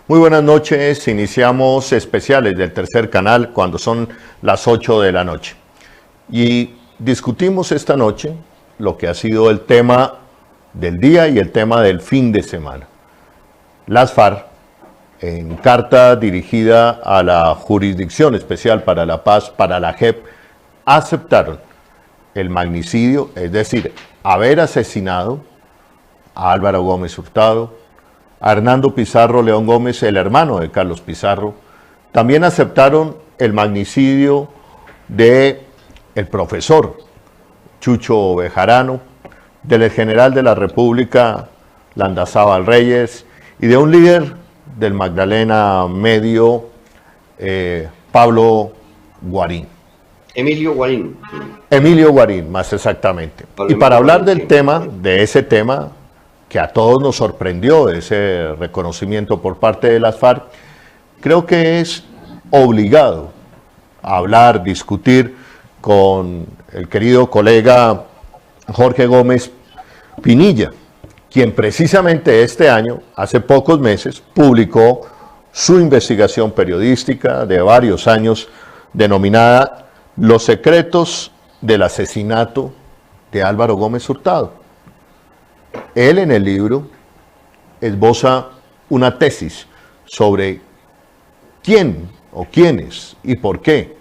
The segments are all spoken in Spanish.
Muy buenas noches, iniciamos especiales del tercer canal cuando son las 8 de la noche. Y discutimos esta noche lo que ha sido el tema del día y el tema del fin de semana. Las FARC, en carta dirigida a la Jurisdicción Especial para la Paz, para la JEP, aceptaron el magnicidio, es decir, haber asesinado a Álvaro Gómez Hurtado, a Hernando Pizarro León Gómez, el hermano de Carlos Pizarro. También aceptaron el magnicidio del profesor Chucho Bejarano, del general de la República Landazábal Reyes y de un líder del Magdalena Medio, Pablo Guarín. Emilio Guarín. Emilio Guarín, más exactamente. Pablo Y para hablar Guarín, del tema, de ese tema, que a todos nos sorprendió ese reconocimiento por parte de las FARC, creo que es obligado a hablar, discutir con el querido colega Jorge Gómez Pinilla, quien precisamente este año, hace pocos meses, publicó su investigación periodística de varios años denominada Los secretos del asesinato de Álvaro Gómez Hurtado. Él en el libro esboza una tesis sobre quién o quiénes y por qué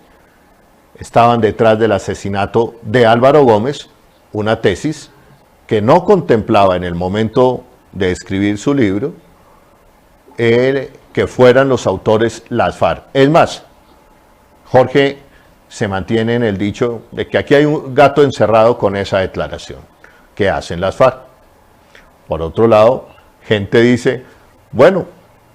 estaban detrás del asesinato de Álvaro Gómez, una tesis que no contemplaba en el momento de escribir su libro que fueran los autores las FARC. Es más, Jorge se mantiene en el dicho de que aquí hay un gato encerrado con esa declaración que hacen las FARC. Por otro lado, gente dice, bueno,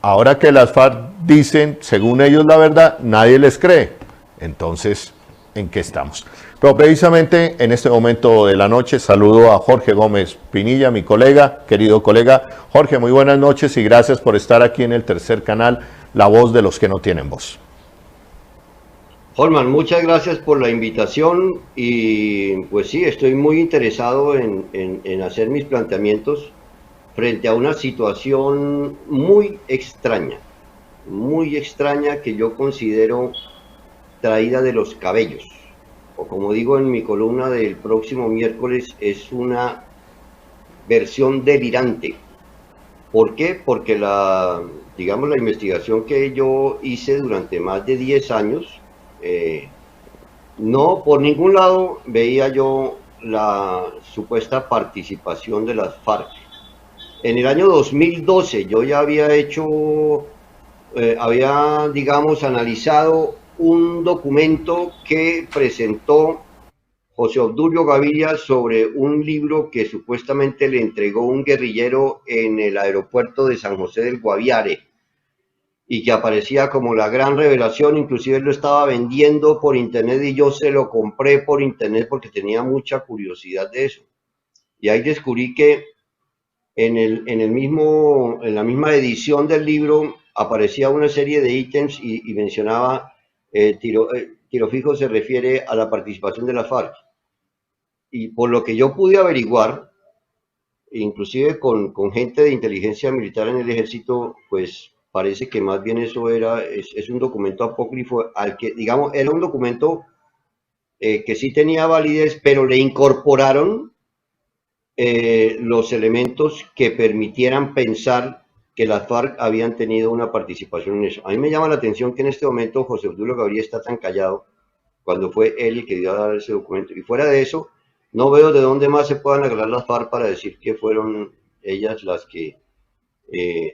ahora que las FARC dicen, según ellos, la verdad, nadie les cree. Entonces, ¿en qué estamos? Pero precisamente en este momento de la noche saludo a Jorge Gómez Pinilla, mi colega, querido colega. Jorge, muy buenas noches y gracias por estar aquí en el tercer canal, La Voz de los que no tienen voz. Holman, muchas gracias por la invitación y pues sí, estoy muy interesado en hacer mis planteamientos frente a una situación muy extraña que yo considero traída de los cabellos, o como digo en mi columna del próximo miércoles, es una versión delirante. ¿Por qué? Porque la investigación que yo hice durante más de 10 años, no por ningún lado veía yo la supuesta participación de las FARC. En el año 2012 yo ya había analizado un documento que presentó José Obdulio Gaviria sobre un libro que supuestamente le entregó un guerrillero en el aeropuerto de San José del Guaviare y que aparecía como la gran revelación. Inclusive él lo estaba vendiendo por internet y yo se lo compré por internet porque tenía mucha curiosidad de eso. Y ahí descubrí que en la misma edición del libro aparecía una serie de ítems y mencionaba tiro fijo se refiere a la participación de la FARC. Y por lo que yo pude averiguar, inclusive con gente de inteligencia militar en el ejército, pues parece que más bien eso es un documento apócrifo al que, digamos, era un documento que sí tenía validez, pero le incorporaron los elementos que permitieran pensar que las FARC habían tenido una participación en eso. A mí me llama la atención que en este momento José Obdulio Gaviria está tan callado cuando fue él el que dio a dar ese documento. Y fuera de eso, no veo de dónde más se puedan agarrar las FARC para decir que fueron ellas las que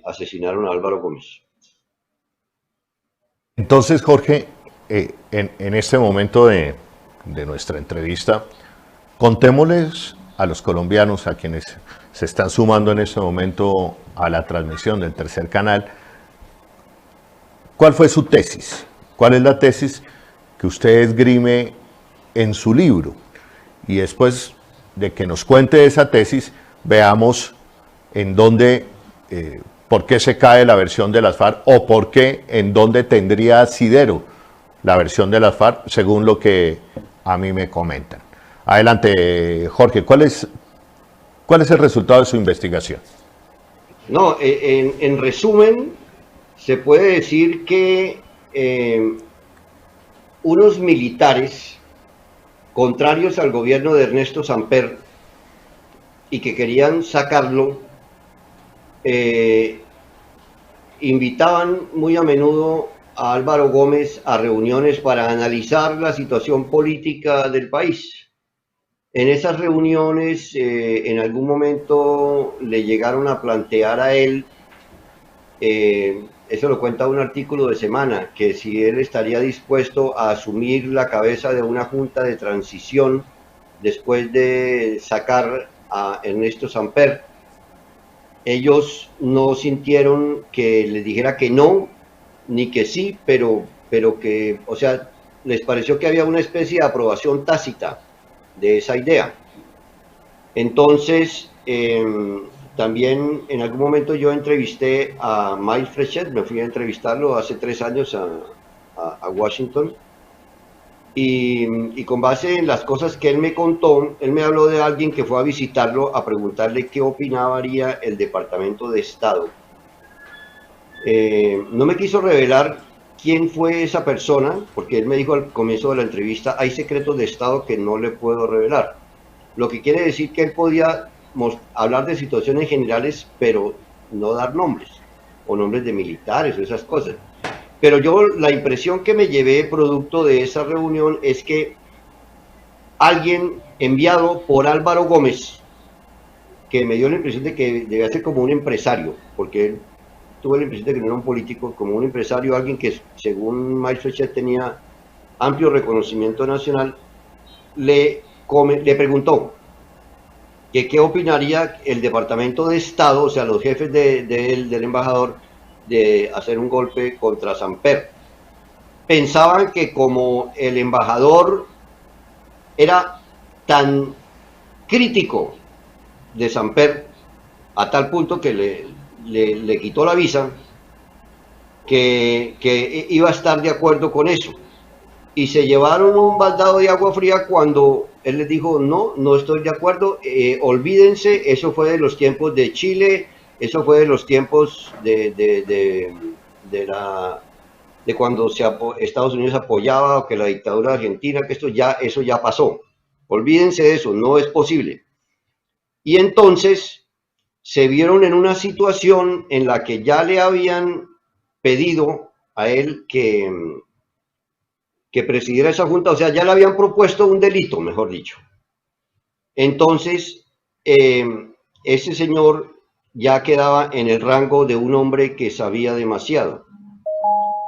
asesinaron a Álvaro Gómez. Entonces, Jorge, en este momento de nuestra entrevista, contémosles a los colombianos, a quienes se están sumando en este momento a la transmisión del tercer canal, ¿cuál fue su tesis? ¿Cuál es la tesis que usted esgrime en su libro? Y después de que nos cuente esa tesis, veamos en dónde, por qué se cae la versión de las FARC o por qué, en dónde tendría asidero la versión de las FARC, según lo que a mí me comentan. Adelante, Jorge, ¿cuál es el resultado de su investigación? No, en resumen, se puede decir que unos militares contrarios al gobierno de Ernesto Samper y que querían sacarlo, eh, invitaban muy a menudo a Álvaro Gómez a reuniones para analizar la situación política del país. En esas reuniones, en algún momento le llegaron a plantear a él, eso lo cuenta un artículo de Semana, que si él estaría dispuesto a asumir la cabeza de una junta de transición después de sacar a Ernesto Samper. Ellos no sintieron que les dijera que no, ni que sí, pero que, o sea, les pareció que había una especie de aprobación tácita de esa idea. Entonces, también en algún momento yo entrevisté a Miles Frechet, me fui a entrevistarlo hace 3 años a Washington, y con base en las cosas que él me contó, él me habló de alguien que fue a visitarlo a preguntarle qué opinaría el Departamento de Estado. No me quiso revelar quién fue esa persona, porque él me dijo al comienzo de la entrevista, hay secretos de Estado que no le puedo revelar. Lo que quiere decir que él podía hablar de situaciones generales, pero no dar nombres, o nombres de militares o esas cosas. Pero yo la impresión que me llevé producto de esa reunión es que alguien enviado por Álvaro Gómez, que me dio la impresión de que debía ser como un empresario, porque él tuve la impresión de que no era un político, como un empresario, alguien que según Mike Frechet tenía amplio reconocimiento nacional, le preguntó que qué opinaría el Departamento de Estado, o sea, los jefes del embajador, de hacer un golpe contra Samper. Pensaban que como el embajador era tan crítico de Samper, a tal punto que le quitó la visa, que iba a estar de acuerdo con eso. Y se llevaron un baldado de agua fría cuando él les dijo, no, no estoy de acuerdo, olvídense, eso fue de los tiempos de Chile, eso fue de los tiempos de cuando Estados Unidos apoyaba o que la dictadura argentina, que eso ya pasó. Olvídense de eso, no es posible. Y entonces se vieron en una situación en la que ya le habían pedido a él que presidiera esa junta, o sea, ya le habían propuesto un delito, mejor dicho. Entonces, ese señor ya quedaba en el rango de un hombre que sabía demasiado.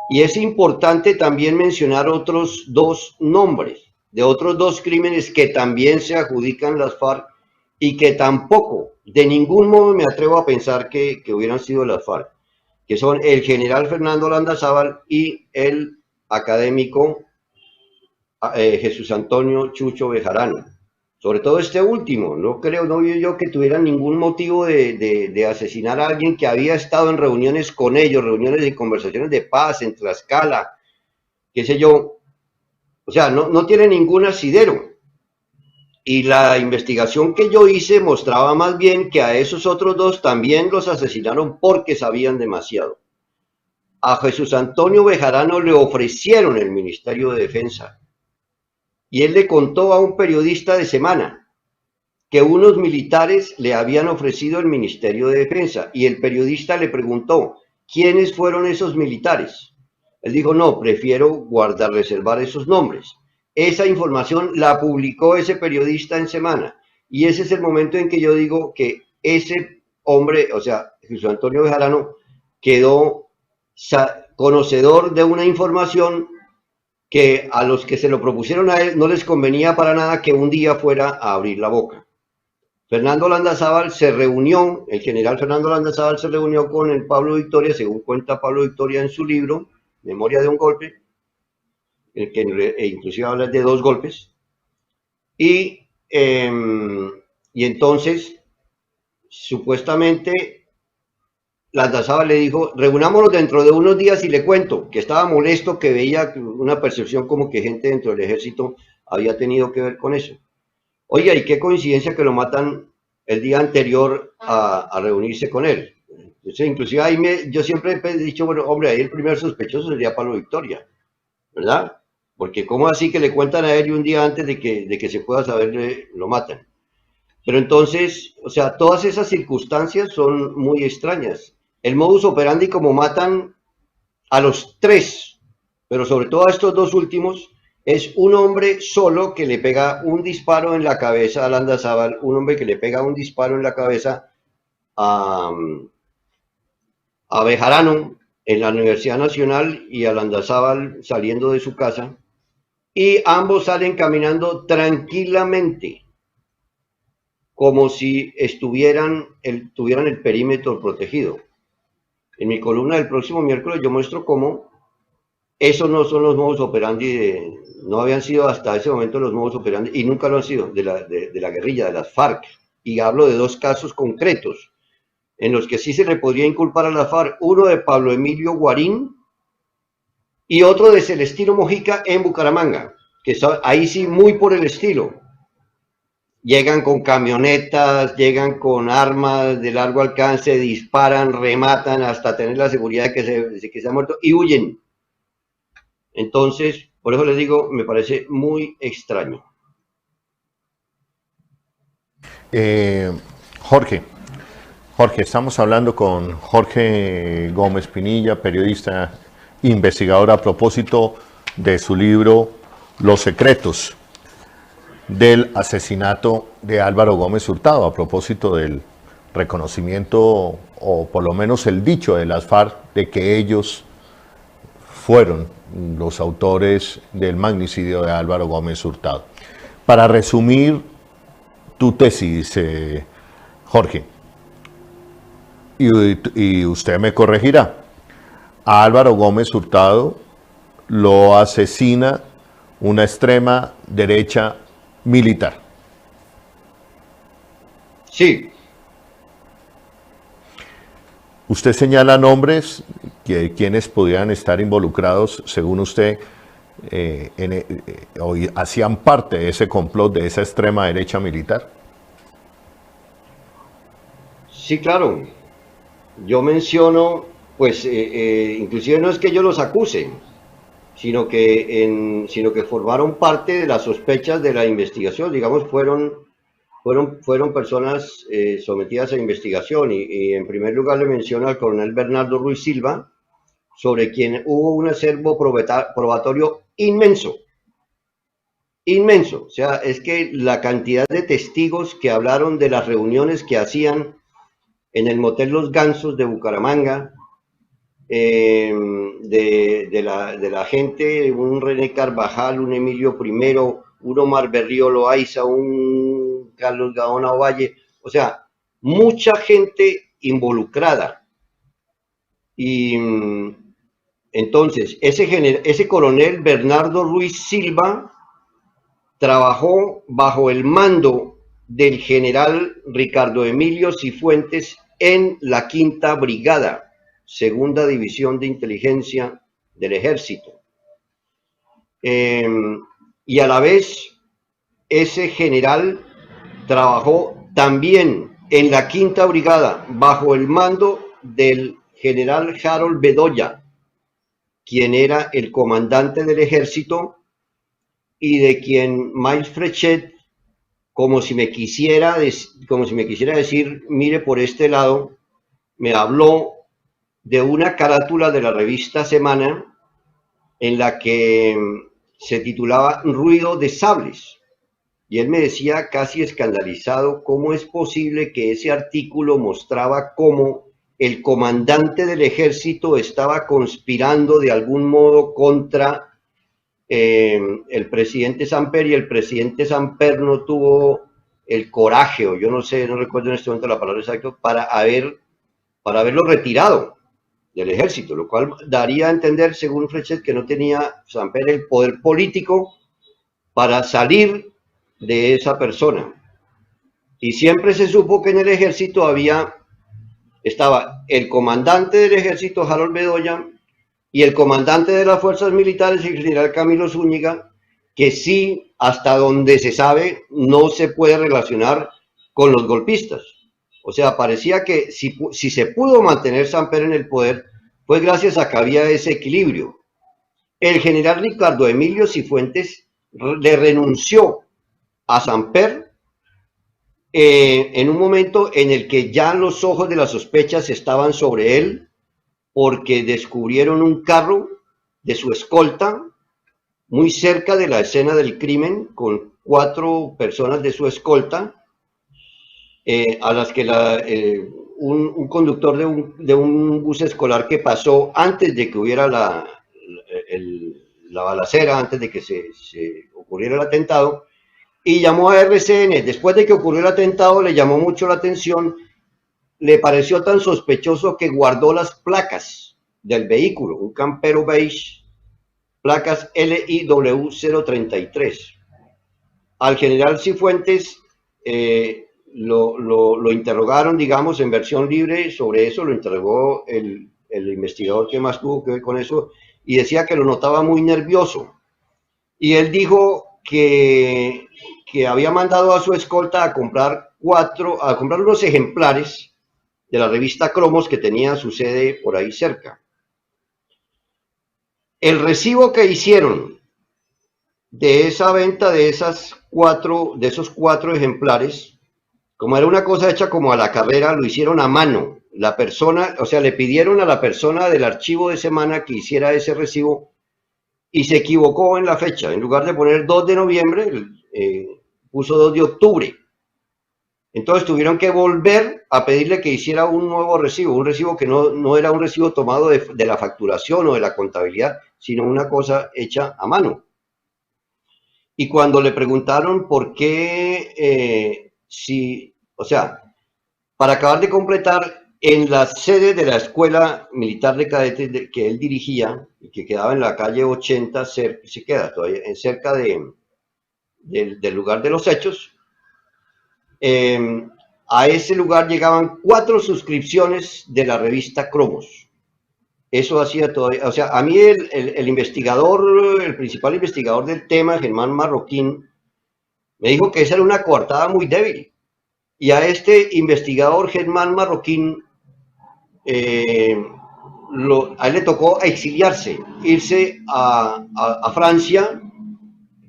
Y es importante también mencionar otros dos nombres, de otros dos crímenes que también se adjudican las FARC y que tampoco, de ningún modo me atrevo a pensar que hubieran sido las FARC, que son el general Fernando Landazábal y el académico Jesús Antonio Chucho Bejarano. Sobre todo este último, no vi yo que tuvieran ningún motivo de asesinar a alguien que había estado en reuniones con ellos, reuniones y conversaciones de paz en Tlaxcala, qué sé yo. O sea, no tiene ningún asidero. Y la investigación que yo hice mostraba más bien que a esos otros dos también los asesinaron porque sabían demasiado. A Jesús Antonio Bejarano le ofrecieron el Ministerio de Defensa. Y él le contó a un periodista de Semana que unos militares le habían ofrecido el Ministerio de Defensa y el periodista le preguntó, ¿quiénes fueron esos militares? Él dijo, no, prefiero reservar esos nombres. Esa información la publicó ese periodista en Semana y ese es el momento en que yo digo que ese hombre, o sea, Jesús Antonio Bejarano, quedó conocedor de una información que a los que se lo propusieron a él no les convenía para nada que un día fuera a abrir la boca. Fernando Landazábal se reunió, el general Fernando Landazábal se reunió con el Pablo Victoria, según cuenta Pablo Victoria en su libro, Memoria de un golpe, el que inclusive habla de 2 golpes, y entonces, supuestamente, Landazábal le dijo, reunámonos dentro de unos días y le cuento, que estaba molesto, que veía una percepción como que gente dentro del ejército había tenido que ver con eso. Oiga, y qué coincidencia que lo matan el día anterior a reunirse con él. O sea, inclusive ahí yo siempre he dicho, bueno, hombre, ahí el primer sospechoso sería Pablo Victoria, ¿verdad? Porque ¿cómo así que le cuentan a él y un día antes de que se pueda saber lo matan? Pero entonces, o sea, todas esas circunstancias son muy extrañas. El modus operandi como matan a los tres, pero sobre todo a estos dos últimos, es un hombre solo que le pega un disparo en la cabeza a Landazábal, un hombre que le pega un disparo en la cabeza a, a Bejarano en la Universidad Nacional y a Landazábal saliendo de su casa, y ambos salen caminando tranquilamente, como si tuvieran el perímetro protegido. En mi columna del próximo miércoles yo muestro cómo esos no son los modus operandi, no habían sido hasta ese momento los modus operandi, y nunca lo han sido, de la guerrilla, de las FARC. Y hablo de dos casos concretos, en los que sí se le podría inculpar a la FARC, uno de Pablo Emilio Guarín y otro de Celestino Mojica en Bucaramanga, que está ahí sí muy por el estilo. Llegan con camionetas, llegan con armas de largo alcance, disparan, rematan hasta tener la seguridad de que se ha muerto y huyen. Entonces, por eso les digo, me parece muy extraño. Jorge, Jorge, estamos hablando con Jorge Gómez Pinilla, periodista, investigador, a propósito de su libro Los secretos del asesinato de Álvaro Gómez Hurtado, a propósito del reconocimiento, o por lo menos el dicho de las FARC, de que ellos fueron los autores del magnicidio de Álvaro Gómez Hurtado. Para resumir tu tesis, Jorge, y usted me corregirá, a Álvaro Gómez Hurtado lo asesina una extrema derecha militar. Sí. Usted señala nombres que quienes podrían estar involucrados, según usted, hacían parte de ese complot de esa extrema derecha militar. Sí, claro. Yo menciono, pues, inclusive no es que yo los acuse, sino que formaron parte de las sospechas de la investigación. Digamos, fueron personas sometidas a investigación y en primer lugar le menciono al coronel Bernardo Ruiz Silva, sobre quien hubo un acervo probatorio inmenso, inmenso. O sea, es que la cantidad de testigos que hablaron de las reuniones que hacían en el motel Los Gansos de Bucaramanga, de la gente, un René Carvajal, un Emilio I, un Omar Berrío Loaiza, un Carlos Gaona Ovalle, o sea, mucha gente involucrada. Y entonces, ese coronel Bernardo Ruiz Silva trabajó bajo el mando del general Ricardo Emilio Cifuentes en la Quinta Brigada, Segunda División de Inteligencia del Ejército. Y a la vez, ese general trabajó también en la Quinta Brigada bajo el mando del general Harold Bedoya, quien era el comandante del ejército y de quien Miles Frechet, como si me quisiera decir, mire por este lado, me habló de una carátula de la revista Semana en la que se titulaba Ruido de Sables. Y él me decía, casi escandalizado, cómo es posible que ese artículo mostraba cómo el comandante del ejército estaba conspirando de algún modo contra el presidente Samper, y el presidente Samper no tuvo el coraje, o yo no sé, no recuerdo en este momento la palabra exacta, para haberlo retirado del ejército, lo cual daría a entender, según Frechet, que no tenía Samper el poder político para salir de esa persona. Y siempre se supo que en el ejército estaba el comandante del ejército, Harold Bedoya, y el comandante de las fuerzas militares, el general Camilo Zúñiga, que sí, hasta donde se sabe, no se puede relacionar con los golpistas. O sea, parecía que si se pudo mantener Samper en el poder, fue gracias a que había ese equilibrio. El general Ricardo Emilio Cifuentes le renunció a Samper en un momento en el que ya los ojos de las sospechas estaban sobre él, porque descubrieron un carro de su escolta muy cerca de la escena del crimen, con 4 personas de su escolta, a las que un conductor de un bus escolar que pasó antes de que hubiera la balacera, antes de que se ocurriera el atentado, y llamó a RCN. Después de que ocurrió el atentado, le llamó mucho la atención, le pareció tan sospechoso que guardó las placas del vehículo, un Campero beige, placas LIW 033. Al general Cifuentes lo interrogaron, digamos, en versión libre sobre eso, lo interrogó el investigador que más tuvo que ver con eso, y decía que lo notaba muy nervioso. Y él dijo que había mandado a su escolta a comprar unos ejemplares de la revista Cromos, que tenía su sede por ahí cerca. El recibo que hicieron de esa venta de esos 4 ejemplares, como era una cosa hecha como a la carrera, lo hicieron a mano. La persona, o sea, le pidieron a la persona del archivo de semana que hiciera ese recibo y se equivocó en la fecha. En lugar de poner 2 de noviembre, puso 2 de octubre. Entonces tuvieron que volver a pedirle que hiciera un nuevo recibo, un recibo que no era un recibo tomado de la facturación o de la contabilidad, sino una cosa hecha a mano. Y cuando le preguntaron por qué, o sea, para acabar de completar, en la sede de la Escuela Militar de Cadetes que él dirigía, y que quedaba en la calle 80, se queda todavía cerca del lugar de los hechos, a ese lugar llegaban 4 suscripciones de la revista Cromos. Eso hacía todavía, o sea, a mí el investigador, el principal investigador del tema, Germán Marroquín, me dijo que esa era una coartada muy débil. Y a este investigador, Germán Marroquín, a él le tocó exiliarse, irse a Francia,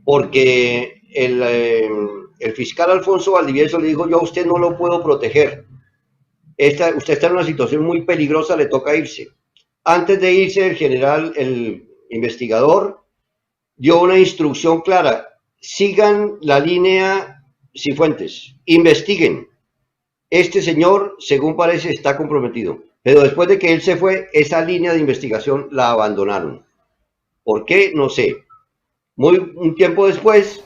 porque el fiscal Alfonso Valdivieso le dijo: yo a usted no lo puedo proteger, usted está en una situación muy peligrosa, le toca irse. Antes de irse, el investigador dio una instrucción clara: sigan la línea Cifuentes, investiguen. Este señor, según parece, está comprometido. Pero después de que él se fue, esa línea de investigación la abandonaron. ¿Por qué? No sé. Un tiempo después,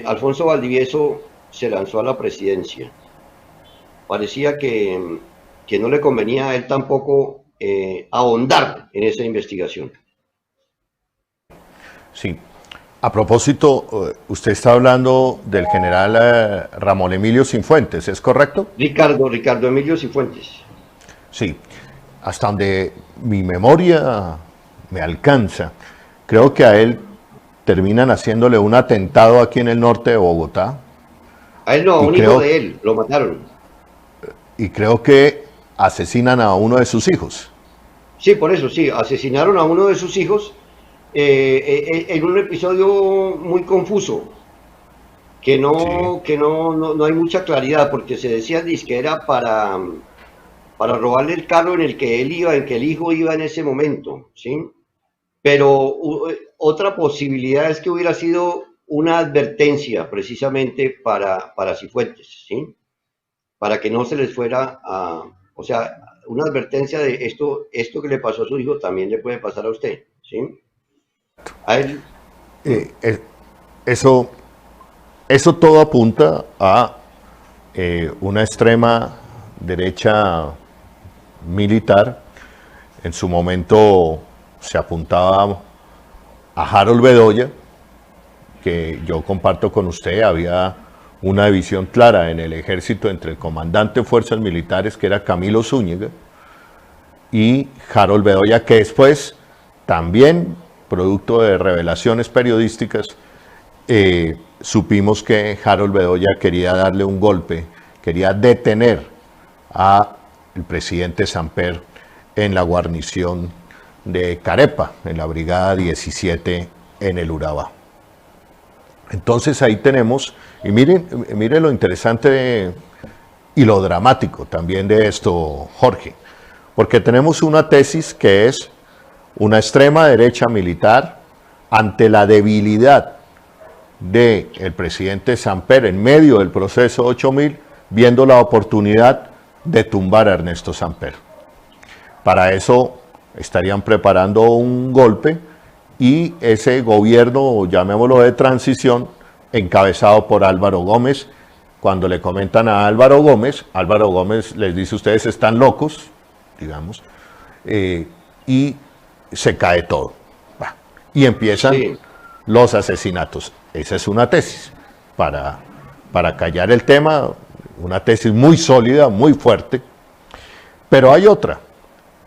Alfonso Valdivieso se lanzó a la presidencia. Parecía que no le convenía a él tampoco ahondar en esa investigación. Sí. A propósito, usted está hablando del general Ramón Emilio Cifuentes, ¿es correcto? Ricardo Emilio Cifuentes. Sí. Hasta donde mi memoria me alcanza, creo que a él terminan haciéndole un atentado aquí en el norte de Bogotá. A él no, a un hijo de él, lo mataron. Y creo que asesinan a uno de sus hijos. Sí, por eso, sí, asesinaron a uno de sus hijos en un episodio muy confuso, que no hay mucha claridad, porque se decía que era para robarle el carro en el que él iba, en que el hijo iba en ese momento, ¿sí? Pero otra posibilidad es que hubiera sido una advertencia precisamente para Cifuentes, ¿sí? Para que no se les fuera o sea, una advertencia de esto que le pasó a su hijo también le puede pasar a usted, ¿sí? A él. Eso todo apunta a una extrema derecha militar. En su momento se apuntaba a Harold Bedoya, que yo comparto con usted. Había una división clara en el ejército entre el comandante de fuerzas militares, que era Camilo Zúñiga, y Harold Bedoya, que después, también producto de revelaciones periodísticas, supimos que Harold Bedoya quería darle un golpe quería detener a el presidente Samper en la guarnición de Carepa, en la brigada 17 en el Urabá. Entonces ahí tenemos, y miren lo interesante y lo dramático también de esto, Jorge, porque tenemos una tesis que es una extrema derecha militar ante la debilidad del presidente Samper en medio del proceso 8000, viendo la oportunidad de tumbar a Ernesto Samper. Para eso estarían preparando un golpe y ese gobierno, llamémoslo de transición, encabezado por Álvaro Gómez. Cuando le comentan a Álvaro Gómez les dice: ustedes están locos, digamos, y se cae todo. Y empiezan los asesinatos. Esa es una tesis para callar el tema, una tesis muy sólida, muy fuerte. Pero hay otra,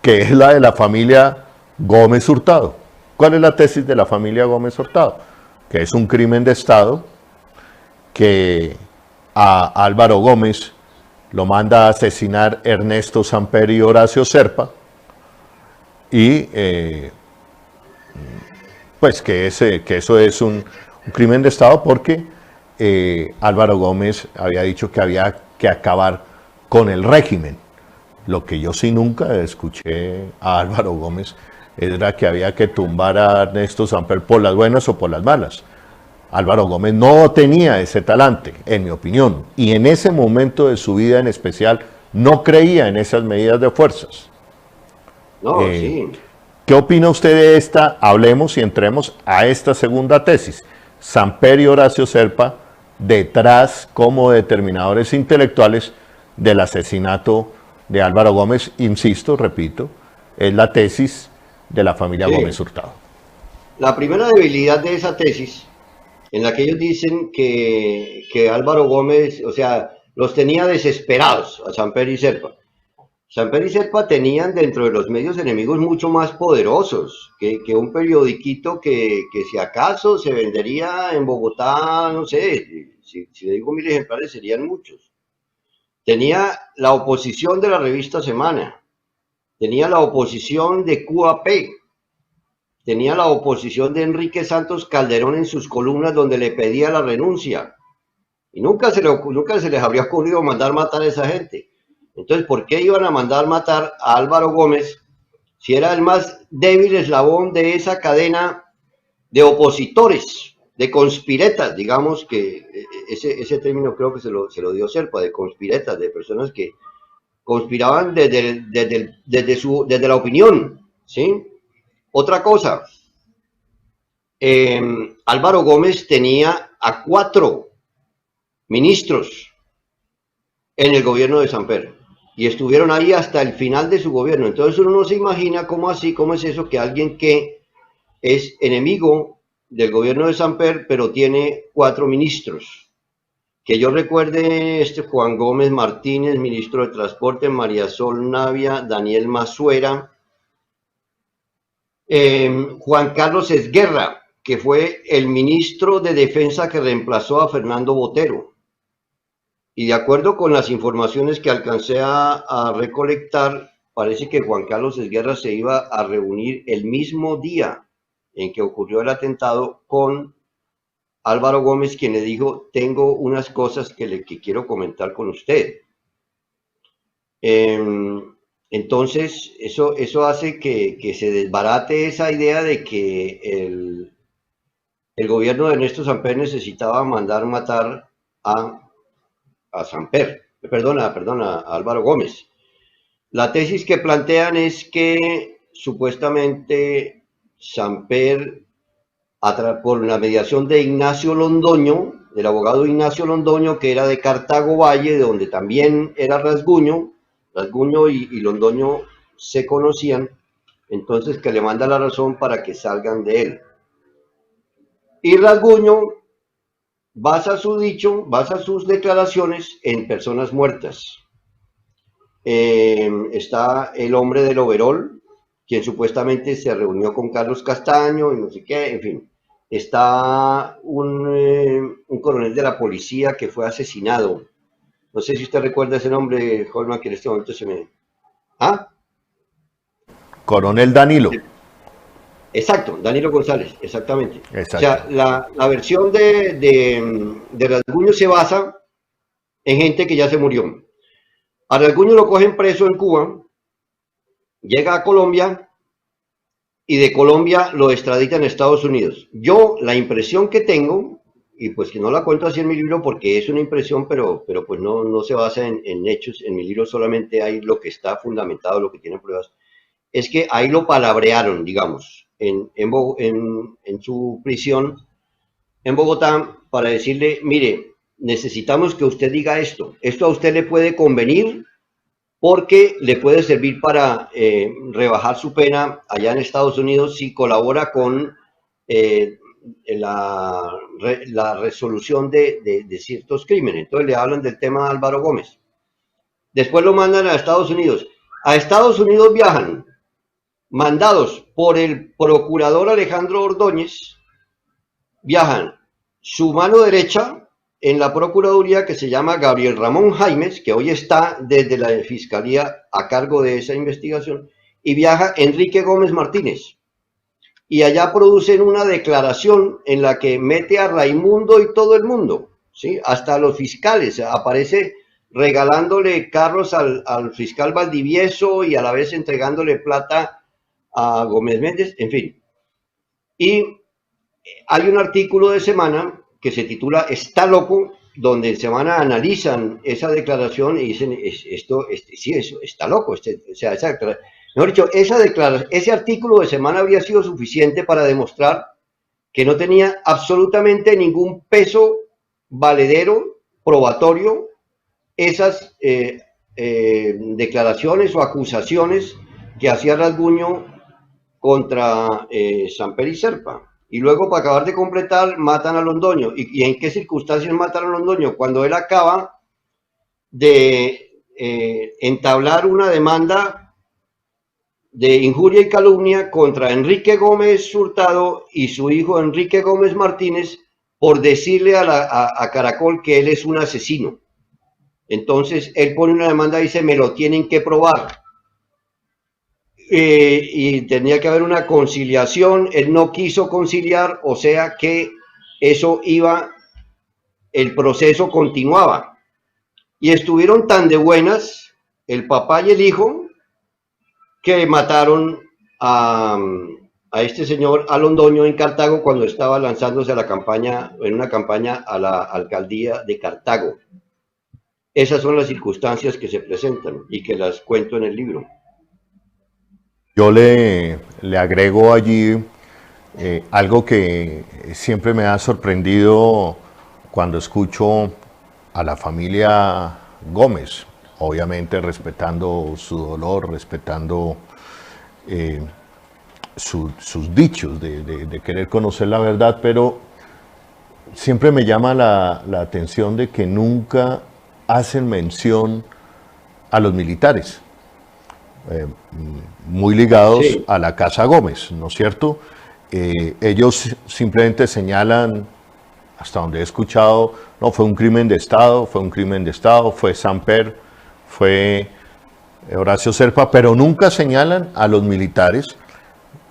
que es la de la familia Gómez Hurtado. ¿Cuál es la tesis de la familia Gómez Hurtado? Que es un crimen de Estado, que a Álvaro Gómez lo manda a asesinar Ernesto Samper y Horacio Serpa, y pues que eso es un crimen de Estado porque Álvaro Gómez había dicho que había que acabar con el régimen. Lo que yo sí nunca escuché a Álvaro Gómez era que había que tumbar a Ernesto Samper por las buenas o por las malas. Álvaro Gómez no tenía ese talante, en mi opinión, y en ese momento de su vida en especial no creía en esas medidas de fuerzas. No, sí. ¿Qué opina usted de esta? Hablemos y entremos a esta segunda tesis. Samper y Horacio Serpa detrás como determinadores intelectuales del asesinato de Álvaro Gómez, insisto, repito, es la tesis de la familia Gómez Hurtado. La primera debilidad de esa tesis, en la que ellos dicen que Álvaro Gómez, o sea, los tenía desesperados a Samper y Serpa. Samper y Serpa tenían dentro de los medios enemigos mucho más poderosos que un periodiquito que si acaso se vendería en Bogotá, no sé, si le digo 1000 ejemplares serían muchos. Tenía la oposición de la revista Semana, tenía la oposición de QAP, tenía la oposición de Enrique Santos Calderón en sus columnas donde le pedía la renuncia. Y nunca se les habría ocurrido mandar matar a esa gente. Entonces, ¿por qué iban a mandar matar a Álvaro Gómez si era el más débil eslabón de esa cadena de opositores, de conspiretas? Digamos que ese término creo que se lo dio Serpa, de conspiretas, de personas que conspiraban desde la opinión, ¿sí? Otra cosa, Álvaro Gómez tenía a 4 ministros en el gobierno de Samper y estuvieron ahí hasta el final de su gobierno. Entonces uno no se imagina cómo es eso que alguien que es enemigo del gobierno de Samper pero tiene 4 ministros. Que yo recuerde, Juan Gómez Martínez, ministro de Transporte, María Sol Navia, Daniel Mazuera, Juan Carlos Esguerra, que fue el ministro de Defensa que reemplazó a Fernando Botero. Y de acuerdo con las informaciones que alcancé a recolectar, parece que Juan Carlos Esguerra se iba a reunir el mismo día en que ocurrió el atentado con Álvaro Gómez, quien le dijo: tengo unas cosas que quiero comentar con usted. Entonces, eso hace que se desbarate esa idea de que el gobierno de Ernesto Samper necesitaba mandar matar a Samper, perdona, a Álvaro Gómez. La tesis que plantean es que supuestamente Samper, por la mediación de Ignacio Londoño, del abogado Ignacio Londoño, que era de Cartago Valle, de donde también era Rasguño y Londoño se conocían, entonces que le manda la razón para que salgan de él. Y Rasguño basa sus declaraciones en personas muertas. Está el hombre del overol, quien supuestamente se reunió con Carlos Castaño y no sé qué, en fin. Está un coronel de la policía que fue asesinado No sé si usted recuerda ese nombre, Holman, que en este momento se me... ¿Ah? Coronel Danilo. Exacto, Danilo González, exactamente. O Exacto. sea, la versión de Rasguño se basa en gente que ya se murió. A Rasguño lo cogen preso en Cuba, llega a Colombia y de Colombia lo extraditan a Estados Unidos. Yo, la impresión que tengo, y pues que no la cuento así en mi libro porque es una impresión, pero pues no se basa en hechos, en mi libro solamente hay lo que está fundamentado, lo que tiene pruebas, es que ahí lo palabrearon, digamos, en su prisión en Bogotá para decirle, mire, necesitamos que usted diga esto a usted le puede convenir porque le puede servir para rebajar su pena allá en Estados Unidos si colabora con eh, la resolución de ciertos crímenes. Entonces le hablan del tema de Álvaro Gómez. Después lo mandan a Estados Unidos. A Estados Unidos viajan mandados por el procurador Alejandro Ordóñez, viajan su mano derecha en la Procuraduría, que se llama Gabriel Ramón Jaimes, que hoy está desde la Fiscalía a cargo de esa investigación, y viaja Enrique Gómez Martínez. Y allá producen una declaración en la que mete a Raimundo y todo el mundo, ¿sí? Hasta los fiscales, aparece regalándole carros al fiscal Valdivieso y a la vez entregándole plata a Gómez Méndez, en fin. Y hay un artículo de Semana que se titula Está loco, donde en Semana analizan esa declaración y dicen, sí, eso, está loco. O sea, mejor dicho, ese artículo de Semana habría sido suficiente para demostrar que no tenía absolutamente ningún peso valedero, probatorio, esas declaraciones o acusaciones que hacía Rasguño contra Samper y Serpa. Y luego, para acabar de completar, matan a Londoño. ¿Y en qué circunstancias matan a Londoño? Cuando él acaba de entablar una demanda de injuria y calumnia contra Enrique Gómez Hurtado y su hijo Enrique Gómez Martínez por decirle a Caracol que él es un asesino. Entonces, él pone una demanda y dice, me lo tienen que probar. Y tenía que haber una conciliación, él no quiso conciliar, o sea que eso iba, el proceso continuaba. Y estuvieron tan de buenas el papá y el hijo que mataron a este señor a Londoño en Cartago cuando estaba lanzándose a la campaña, en una campaña a la alcaldía de Cartago. Esas son las circunstancias que se presentan y que las cuento en el libro. Yo le agrego allí algo que siempre me ha sorprendido cuando escucho a la familia Gómez, obviamente respetando su dolor, respetando sus dichos de querer conocer la verdad, pero siempre me llama la atención de que nunca hacen mención a los militares. Muy ligados Sí. a la Casa Gómez, ¿no es cierto? Ellos simplemente señalan, hasta donde he escuchado, no, fue un crimen de Estado, fue un crimen de Estado, fue Samper, fue Horacio Serpa, pero nunca señalan a los militares,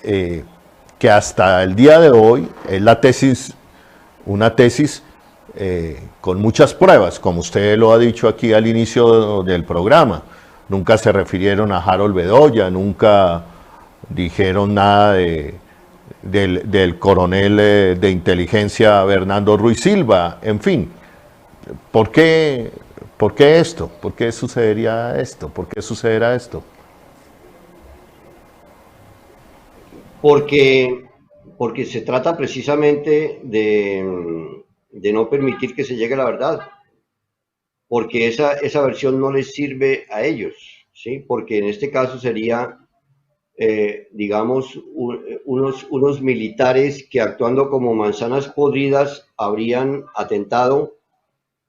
que hasta el día de hoy es la tesis, una tesis con muchas pruebas, como usted lo ha dicho aquí al inicio del programa. Nunca se refirieron a Harold Bedoya, nunca dijeron nada del coronel de inteligencia Bernardo Ruiz Silva, en fin. ¿Por qué esto? ¿Por qué sucedería esto? ¿Por qué sucederá esto? Porque se trata precisamente de no permitir que se llegue a la verdad, porque esa versión no les sirve a ellos, ¿sí? Porque en este caso sería, digamos, unos militares que actuando como manzanas podridas habrían atentado.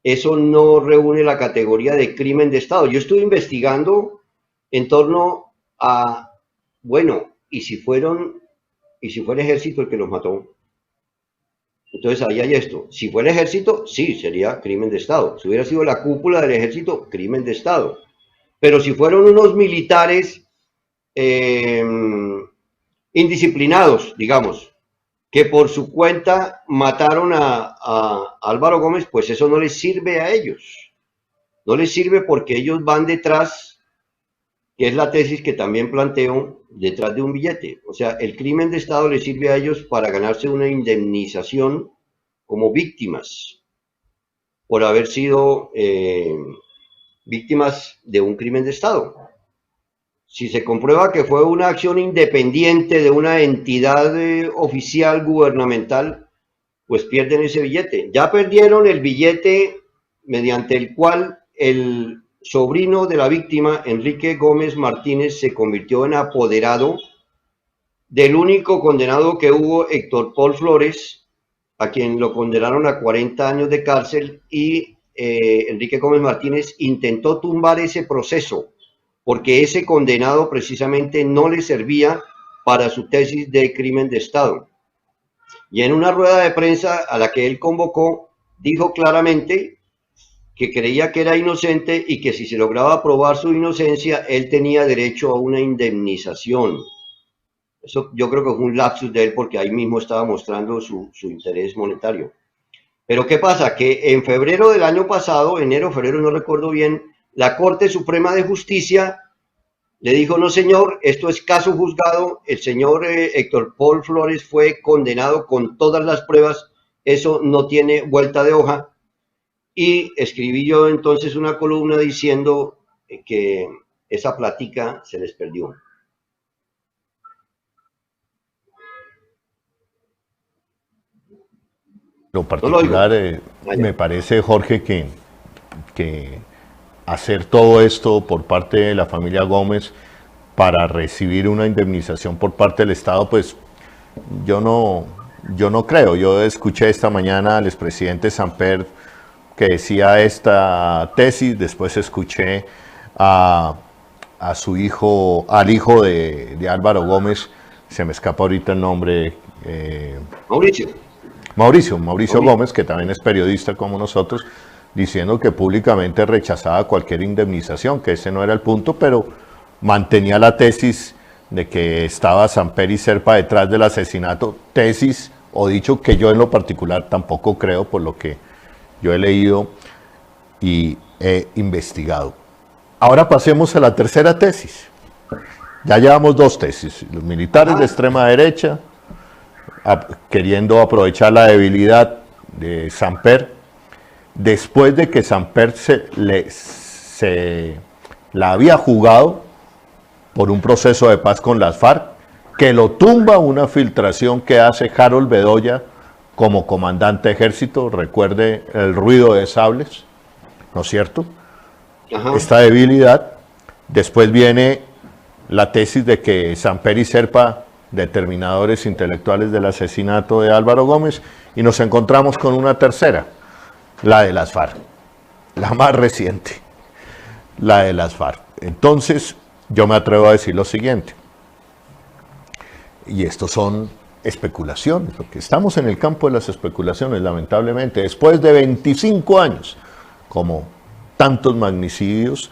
Eso no reúne la categoría de crimen de Estado. Yo estuve investigando en torno a, bueno, y si fue el ejército el que los mató, Entonces ahí hay esto. Si fue el ejército, sí, sería crimen de Estado. Si hubiera sido la cúpula del ejército, crimen de Estado. Pero si fueron unos militares eh, indisciplinados, digamos, que por su cuenta mataron a Álvaro Gómez, pues eso no les sirve a ellos. No les sirve porque ellos van detrás, que es la tesis que también planteo, detrás de un billete. O sea, el crimen de Estado les sirve a ellos para ganarse una indemnización como víctimas por haber sido víctimas de un crimen de Estado. Si se comprueba que fue una acción independiente de una entidad oficial gubernamental, pues pierden ese billete. Ya perdieron el billete mediante el cual el sobrino de la víctima, Enrique Gómez Martínez, se convirtió en apoderado del único condenado que hubo, Héctor Paul Flores, a quien lo condenaron a 40 años de cárcel, y Enrique Gómez Martínez intentó tumbar ese proceso porque ese condenado precisamente no le servía para su tesis de crimen de Estado. Y en una rueda de prensa a la que él convocó, dijo claramente que creía que era inocente y que si se lograba probar su inocencia, él tenía derecho a una indemnización. Eso yo creo que fue un lapsus de él porque ahí mismo estaba mostrando su interés monetario. Pero ¿qué pasa? Que en febrero del año pasado, enero, febrero, no recuerdo bien, la Corte Suprema de Justicia le dijo, no señor, esto es caso juzgado, el señor Héctor Paul Flores fue condenado con todas las pruebas, eso no tiene vuelta de hoja. Y escribí yo entonces una columna diciendo que esa plática se les perdió. Lo No lo digo. particular, me parece, Jorge, que hacer todo esto por parte de la familia Gómez para recibir una indemnización por parte del Estado, pues yo no creo. Yo escuché esta mañana al expresidente Samper que decía esta tesis, después escuché a su hijo, al hijo de Álvaro Gómez, se me escapa ahorita el nombre. Mauricio. Mauricio Gómez, que también es periodista como nosotros, diciendo que públicamente rechazaba cualquier indemnización, que ese no era el punto, pero mantenía la tesis de que estaba Samper y Serpa detrás del asesinato, tesis o dicho que yo en lo particular tampoco creo, por lo que yo he leído y he investigado. Ahora pasemos a la tercera tesis. Ya llevamos dos tesis, los militares de extrema derecha, queriendo aprovechar la debilidad de Samper, después de que Samper se la había jugado por un proceso de paz con las FARC, que lo tumba una filtración que hace Harold Bedoya como comandante de ejército, recuerde el ruido de sables, ¿no es cierto? Ajá. Esta debilidad, después viene la tesis de que Samper y Serpa, determinadores intelectuales del asesinato de Álvaro Gómez, y nos encontramos con una tercera, la de las FARC, la más reciente, la de las FARC. Entonces, yo me atrevo a decir lo siguiente, y estos son especulaciones, porque estamos en el campo de las especulaciones, lamentablemente, después de 25 años, como tantos magnicidios,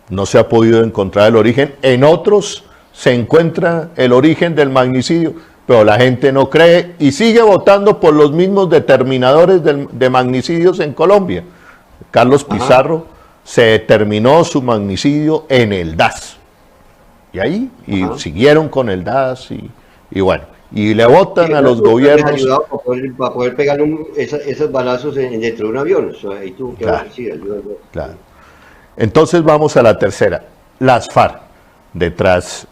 no se ha podido encontrar el origen. En otros se encuentra el origen del magnicidio, pero la gente no cree y sigue votando por los mismos determinadores de magnicidios en Colombia. Carlos Pizarro se determinó su magnicidio en el DAS. Y ahí, y siguieron con el DAS y bueno, y le votan a los gobiernos. Ayudado para poder pegar esos balazos dentro de un avión. O sea, ahí tuvo que Claro, sí, claro. Entonces vamos a la tercera, las FARC, detrás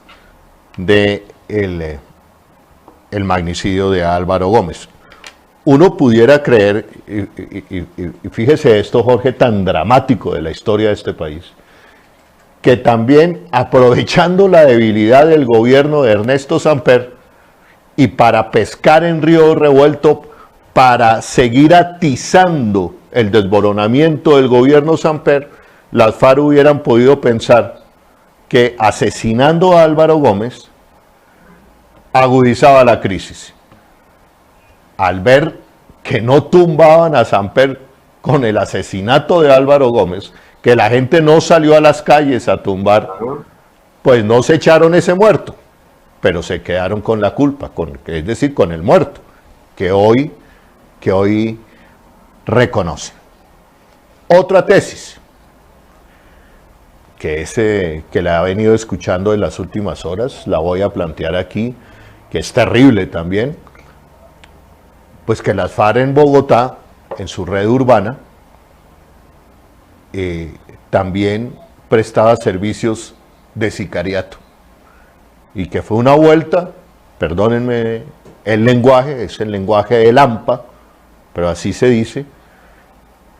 de el magnicidio de Álvaro Gómez. Uno pudiera creer, y fíjese esto, Jorge, tan dramático de la historia de este país, que también aprovechando la debilidad del gobierno de Ernesto Samper y para pescar en río revuelto, para seguir atizando el desboronamiento del gobierno Samper, las FARC hubieran podido pensar que asesinando a Álvaro Gómez agudizaba la crisis. Al ver que no tumbaban a Samper con el asesinato de Álvaro Gómez, que la gente no salió a las calles a tumbar, pues no se echaron ese muerto, pero se quedaron con la culpa, es decir, con el muerto, que hoy reconocen. Otra tesis, que la he venido escuchando en las últimas horas, la voy a plantear aquí, que es terrible también, pues que las FARC en Bogotá, en su red urbana, también prestaba servicios de sicariato, y que fue una vuelta, perdónenme el lenguaje, es el lenguaje de Lampa, pero así se dice,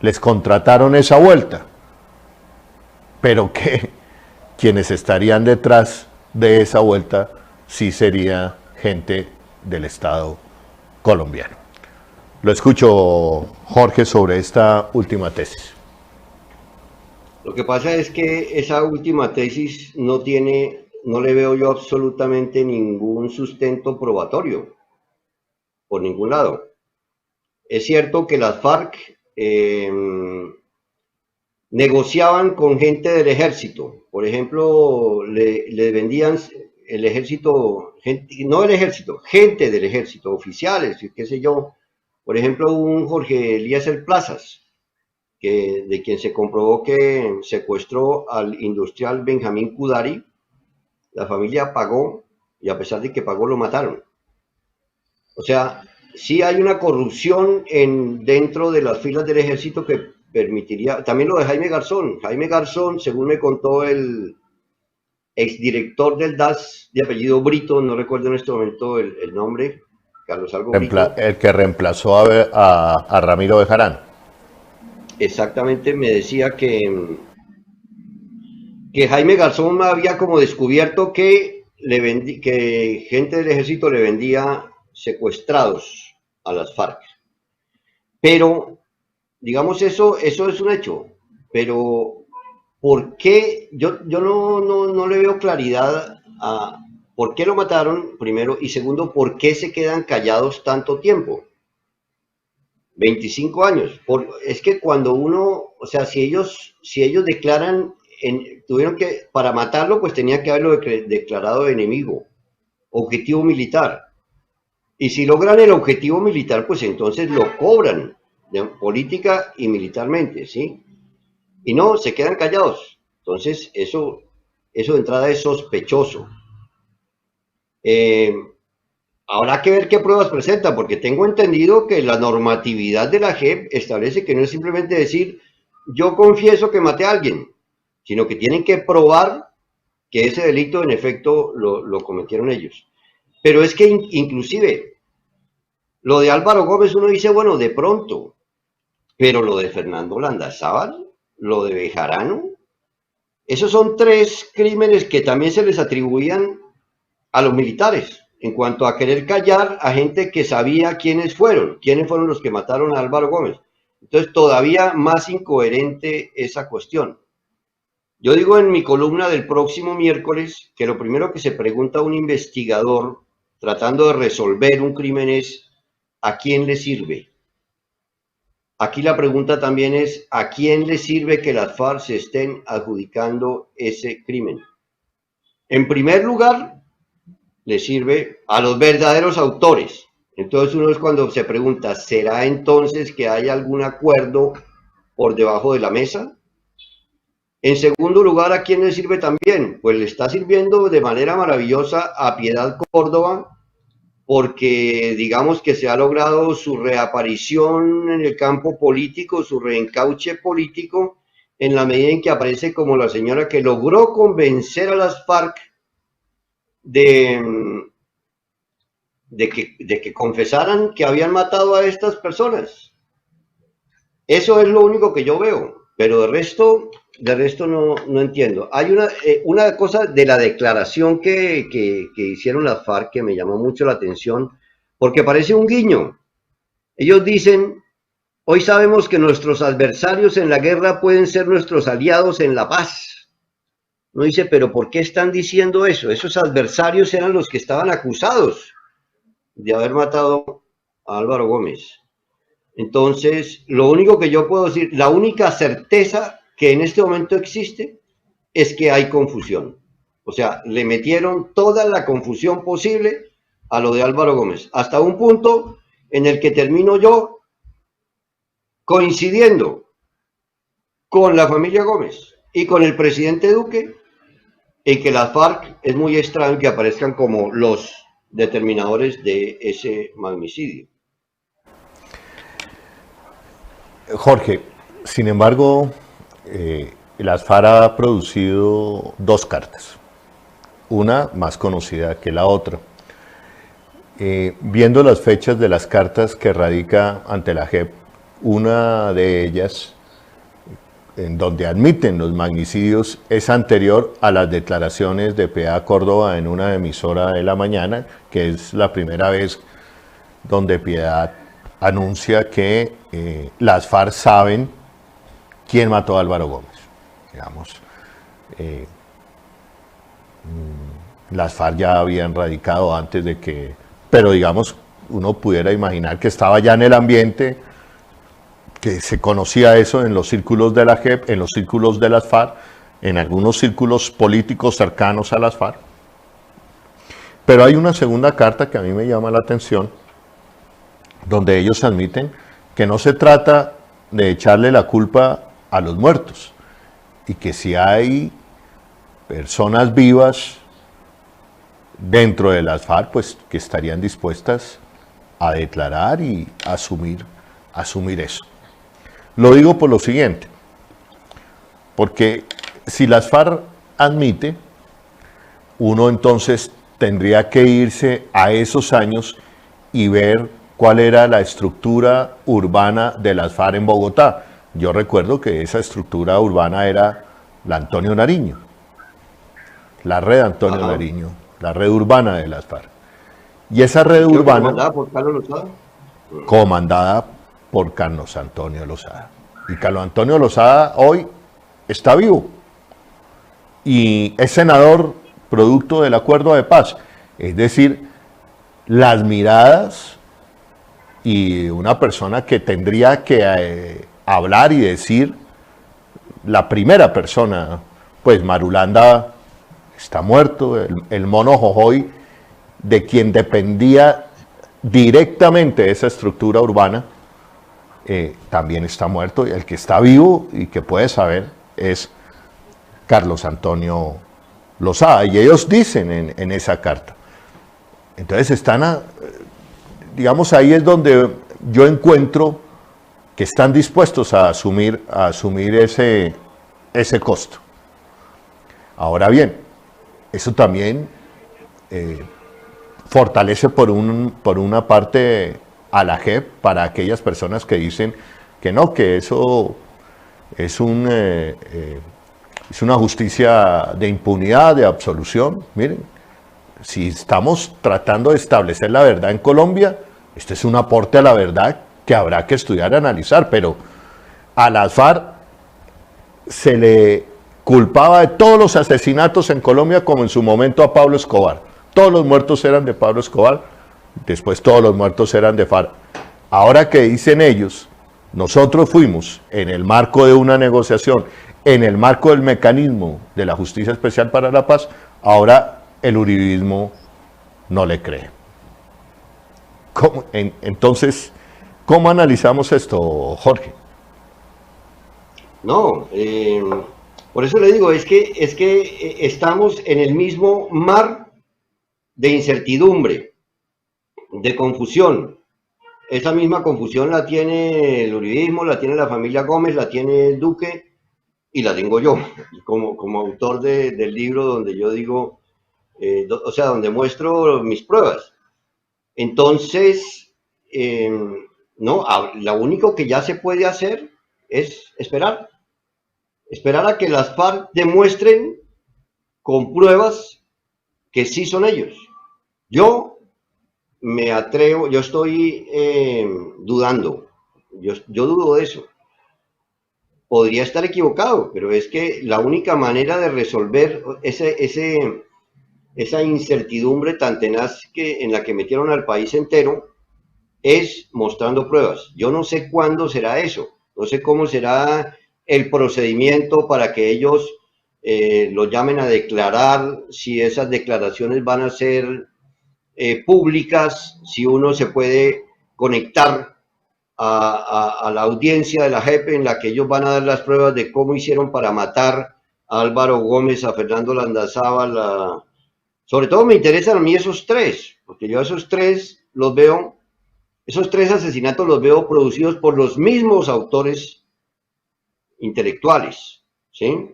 les contrataron esa vuelta, pero que quienes estarían detrás de esa vuelta sí sería gente del Estado colombiano. Lo escucho, Jorge, sobre esta última tesis. Lo que pasa es que esa última tesis no le veo yo absolutamente ningún sustento probatorio, por ningún lado. Es cierto que las FARC negociaban con gente del ejército. Por ejemplo, le vendían el ejército, no el ejército, gente del ejército, oficiales, qué sé yo. Por ejemplo, un Jorge Eliezer Plazas, de quien se comprobó que secuestró al industrial Benjamín Kudari. La familia pagó y a pesar de que pagó lo mataron. O sea, sí hay una corrupción dentro de las filas del ejército que permitiría, también lo de Jaime Garzón. Jaime Garzón, según me contó el exdirector del DAS de apellido Brito, no recuerdo en este momento el nombre, Carlos Algo Brito. El que reemplazó a Ramiro Bejarano. Exactamente, me decía que Jaime Garzón había como descubierto que gente del ejército le vendía secuestrados a las FARC. Pero, digamos, eso es un hecho. Pero, ¿por qué? Yo no le veo claridad a por qué lo mataron, primero, y segundo, ¿por qué se quedan callados tanto tiempo? 25 años. Es que cuando uno, o sea, si ellos declaran, tuvieron que, para matarlo, pues tenía que haberlo declarado enemigo, objetivo militar. Y si logran el objetivo militar, pues entonces lo cobran política y militarmente, ¿sí? Y no, se quedan callados. Entonces, eso de entrada es sospechoso. Habrá que ver qué pruebas presenta, porque tengo entendido que la normatividad de la JEP establece que no es simplemente decir, yo confieso que maté a alguien, sino que tienen que probar que ese delito en efecto lo cometieron ellos. Pero es que inclusive lo de Álvaro Gómez uno dice, bueno, de pronto, pero lo de Fernando Landazábal, lo de Bejarano, esos son tres crímenes que también se les atribuían a los militares, en cuanto a querer callar a gente que sabía quiénes fueron los que mataron a Álvaro Gómez. Entonces, todavía más incoherente esa cuestión. Yo digo en mi columna del próximo miércoles que lo primero que se pregunta un investigador tratando de resolver un crimen es ¿a quién le sirve? Aquí la pregunta también es ¿a quién le sirve que las FARC se estén adjudicando ese crimen? En primer lugar, le sirve a los verdaderos autores. Entonces uno es cuando se pregunta, ¿será entonces que hay algún acuerdo por debajo de la mesa? En segundo lugar, ¿a quién le sirve también? Pues le está sirviendo de manera maravillosa a Piedad Córdoba, porque digamos que se ha logrado su reaparición en el campo político, su reencauche político, en la medida en que aparece como la señora que logró convencer a las FARC de que confesaran que habían matado a estas personas. Eso es lo único que yo veo, pero de resto no entiendo. Hay una cosa de la declaración que hicieron las FARC que me llamó mucho la atención, porque parece un guiño. Ellos dicen, hoy sabemos que nuestros adversarios en la guerra pueden ser nuestros aliados en la paz. No dice, pero ¿por qué están diciendo eso? Esos adversarios eran los que estaban acusados de haber matado a Álvaro Gómez. Entonces, lo único que yo puedo decir, la única certeza que en este momento existe es que hay confusión. O sea, le metieron toda la confusión posible a lo de Álvaro Gómez, hasta un punto en el que termino yo coincidiendo con la familia Gómez y con el presidente Duque en que las FARC es muy extraño que aparezcan como los determinadores de ese magnicidio. Jorge, sin embargo, el ASFAR ha producido dos cartas, una más conocida que la otra. Viendo las fechas de las cartas que radica ante la JEP, una de ellas, en donde admiten los magnicidios, es anterior a las declaraciones de Piedad Córdoba en una emisora de la mañana, que es la primera vez donde Piedad anuncia que las FARC saben quién mató a Álvaro Gómez. Digamos, las FARC ya habían radicado antes de que, pero digamos, uno pudiera imaginar que estaba ya en el ambiente, que se conocía eso en los círculos de la JEP, en los círculos de las FARC, en algunos círculos políticos cercanos a las FARC. Pero hay una segunda carta que a mí me llama la atención, donde ellos admiten que no se trata de echarle la culpa a los muertos, y que si hay personas vivas dentro de las FARC, pues que estarían dispuestas a declarar y asumir eso. Lo digo por lo siguiente, porque si las FARC admite, uno entonces tendría que irse a esos años y ver cuál era la estructura urbana de las FARC en Bogotá. Yo recuerdo que esa estructura urbana era la Antonio Nariño, la red Antonio Nariño, la red urbana de las FARC. Y esa red urbana, comandada por Carlos Lozada, comandada por Carlos Antonio Lozada. Y Carlos Antonio Lozada hoy está vivo y es senador producto del acuerdo de paz. Es decir, las miradas y una persona que tendría que hablar y decir, la primera persona, pues Marulanda está muerto, el mono Jojoy, de quien dependía directamente esa estructura urbana, también está muerto, y el que está vivo y que puede saber es Carlos Antonio Lozada, y ellos dicen en esa carta. Entonces están, digamos, ahí es donde yo encuentro que están dispuestos a asumir ese costo. Ahora bien, eso también fortalece por una parte a la JEP para aquellas personas que dicen que no, que eso es una justicia de impunidad, de absolución. Miren, si estamos tratando de establecer la verdad en Colombia, este es un aporte a la verdad que habrá que estudiar y analizar, pero a las FARC se le culpaba de todos los asesinatos en Colombia, como en su momento a Pablo Escobar. Todos los muertos eran de Pablo Escobar, después todos los muertos eran de FARC. Ahora que dicen ellos, nosotros fuimos en el marco de una negociación, en el marco del mecanismo de la Justicia Especial para la Paz, ahora el uribismo no le cree. Entonces, ¿cómo analizamos esto, Jorge? No, por eso le digo, es que estamos en el mismo mar de incertidumbre, de confusión. Esa misma confusión la tiene el uribismo, la tiene la familia Gómez, la tiene el Duque y la tengo yo, como autor del libro donde yo digo, o sea, donde muestro mis pruebas. Entonces, no, lo único que ya se puede hacer es esperar a que las FARC demuestren con pruebas que sí son ellos. Yo me atrevo, yo estoy dudando, yo dudo de eso. Podría estar equivocado, pero es que la única manera de resolver esa incertidumbre tan tenaz en la que metieron al país entero es mostrando pruebas. Yo no sé cuándo será eso, no sé cómo será el procedimiento para que ellos lo llamen a declarar, si esas declaraciones van a ser públicas, si uno se puede conectar a la audiencia de la JEP en la que ellos van a dar las pruebas de cómo hicieron para matar a Álvaro Gómez, a Fernando Landazábal, sobre todo me interesan a mí esos tres, porque yo esos tres los veo, esos tres asesinatos los veo producidos por los mismos autores intelectuales, ¿sí?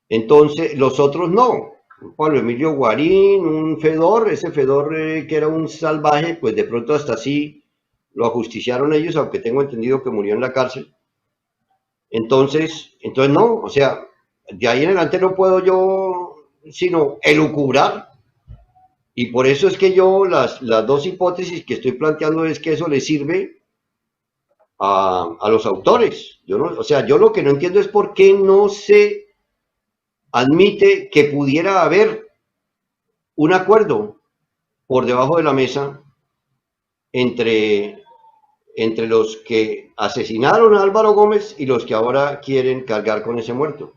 Entonces, los otros no. Pablo Emilio Guarín, un Fedor, ese Fedor que era un salvaje, pues de pronto hasta así lo ajusticiaron ellos, aunque tengo entendido que murió en la cárcel. Entonces no, o sea, de ahí en adelante no puedo yo sino elucubrar. Y por eso es que yo las dos hipótesis que estoy planteando es que eso le sirve a los autores. Yo no, o sea, yo lo que no entiendo es por qué no se admite que pudiera haber un acuerdo por debajo de la mesa entre, entre los que asesinaron a Álvaro Gómez y los que ahora quieren cargar con ese muerto.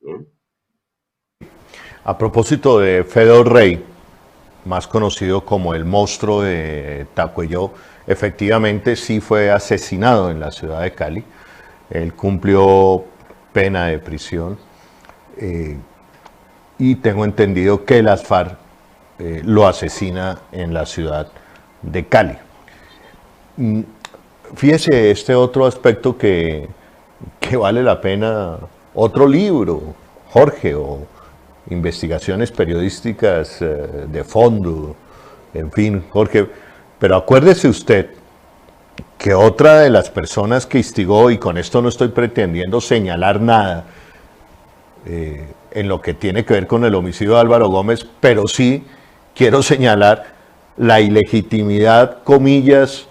¿No? A propósito de Fedor Rey, más conocido como el monstruo de Tacuelló, efectivamente sí fue asesinado en la ciudad de Cali. Él cumplió pena de prisión y tengo entendido que las FARC lo asesina en la ciudad de Cali. Fíjese este otro aspecto que vale la pena, otro libro, Jorge, o investigaciones periodísticas de fondo, en fin, Jorge, pero acuérdese usted que otra de las personas que instigó, y con esto no estoy pretendiendo señalar nada en lo que tiene que ver con el homicidio de Álvaro Gómez, pero sí quiero señalar la ilegitimidad, comillas,